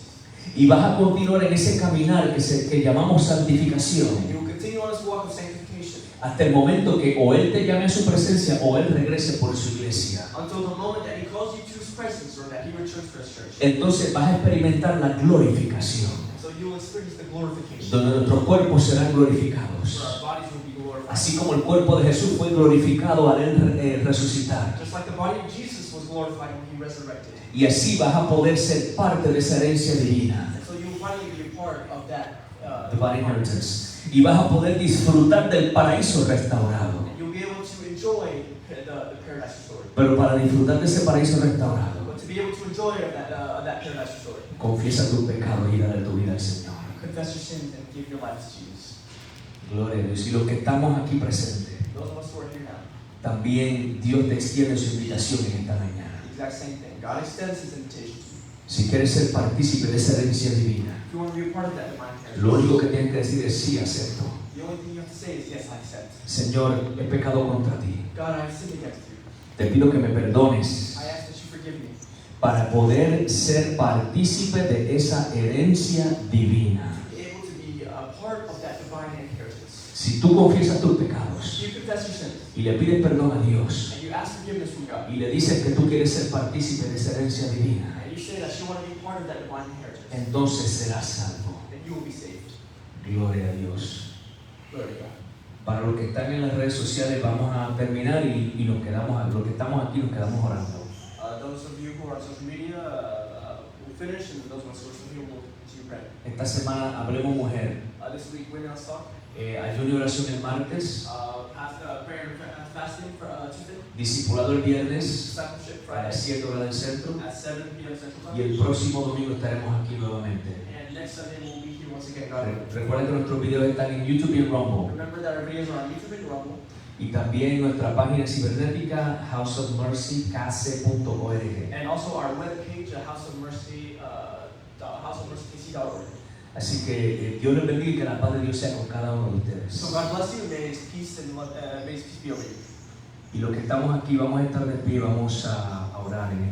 Y vas a continuar en ese caminar que llamamos santificación, You will continue on this walk of sanctification hasta el momento que o Él te llame a su presencia o Él regrese por su iglesia. until the moment that He calls you to His presence or that He returns for His church. Entonces vas a experimentar la glorificación, So you will experience the glorification, donde nuestros cuerpos serán where glorificados. our bodies will be glorified. Así como el cuerpo de Jesús fue glorificado al Él resucitar. Just like the body of Jesus was glorified when He resurrected. Y así vas a poder ser parte de esa herencia divina, And so you will finally be a part of that divine inheritance. Y vas a poder disfrutar del paraíso restaurado. And you'll be able to enjoy the paradise restored. Pero para disfrutar de ese paraíso restaurado, But to be able to enjoy that paradise restored, confiesa tus pecados y dale tu vida al Señor. confess your sins and give your life to Jesus. Gloria a Dios. Y los que estamos aquí presentes, Those of us who are here now, también Dios te extiende su invitación en esta mañana. the exact same thing. God extends His invitation to you. Si quieres ser partícipe de esa herencia divina, If you want to be a part of that divine lo inheritance, único que tienes que decir es sí, acepto. the only thing you have to say is, yes, I accept. Señor, he pecado contra ti. God, I have sinned against you. Te pido que me perdones I ask that you forgive me para poder ser partícipe de esa herencia divina. to be able to be a part of that divine inheritance. Si tú confiesas tus pecados If you confess your sins y le pides perdón a Dios and you ask forgiveness from God, y le dices que tú quieres ser partícipe de esa herencia divina, and you say that you want to be part of that divine inheritance, entonces serás salvo. then you will be saved. Gloria a Dios. Glory to God. Para los que están en las redes sociales vamos a terminar y nos quedamos, los que estamos aquí nos quedamos orando. Those of you who are on social media will finish, and those of us who are social media will continue praying. Esta semana Hablemos Mujer. This week, Women's Talk, Ayuno y oración el martes, prayer and fasting for Tuesday, discipulado el viernes discipleship a las Friday 7 horas del centro at 7 p.m. Central y el Time, próximo domingo estaremos aquí nuevamente. and next Sunday we'll be here once again. God willing. Recuerden que nuestros videos están en YouTube y en Rumble. Remember that our videos are on YouTube and Rumble, Y también nuestra página cibernética houseofmercycase.org. and also our webpage, houseofmercy.org. Así que Dios les bendiga y que la paz de Dios sea con cada uno de ustedes. So God bless you, may His peace and may His peace be over you. Y los que estamos aquí vamos a estar de pie, vamos a orar en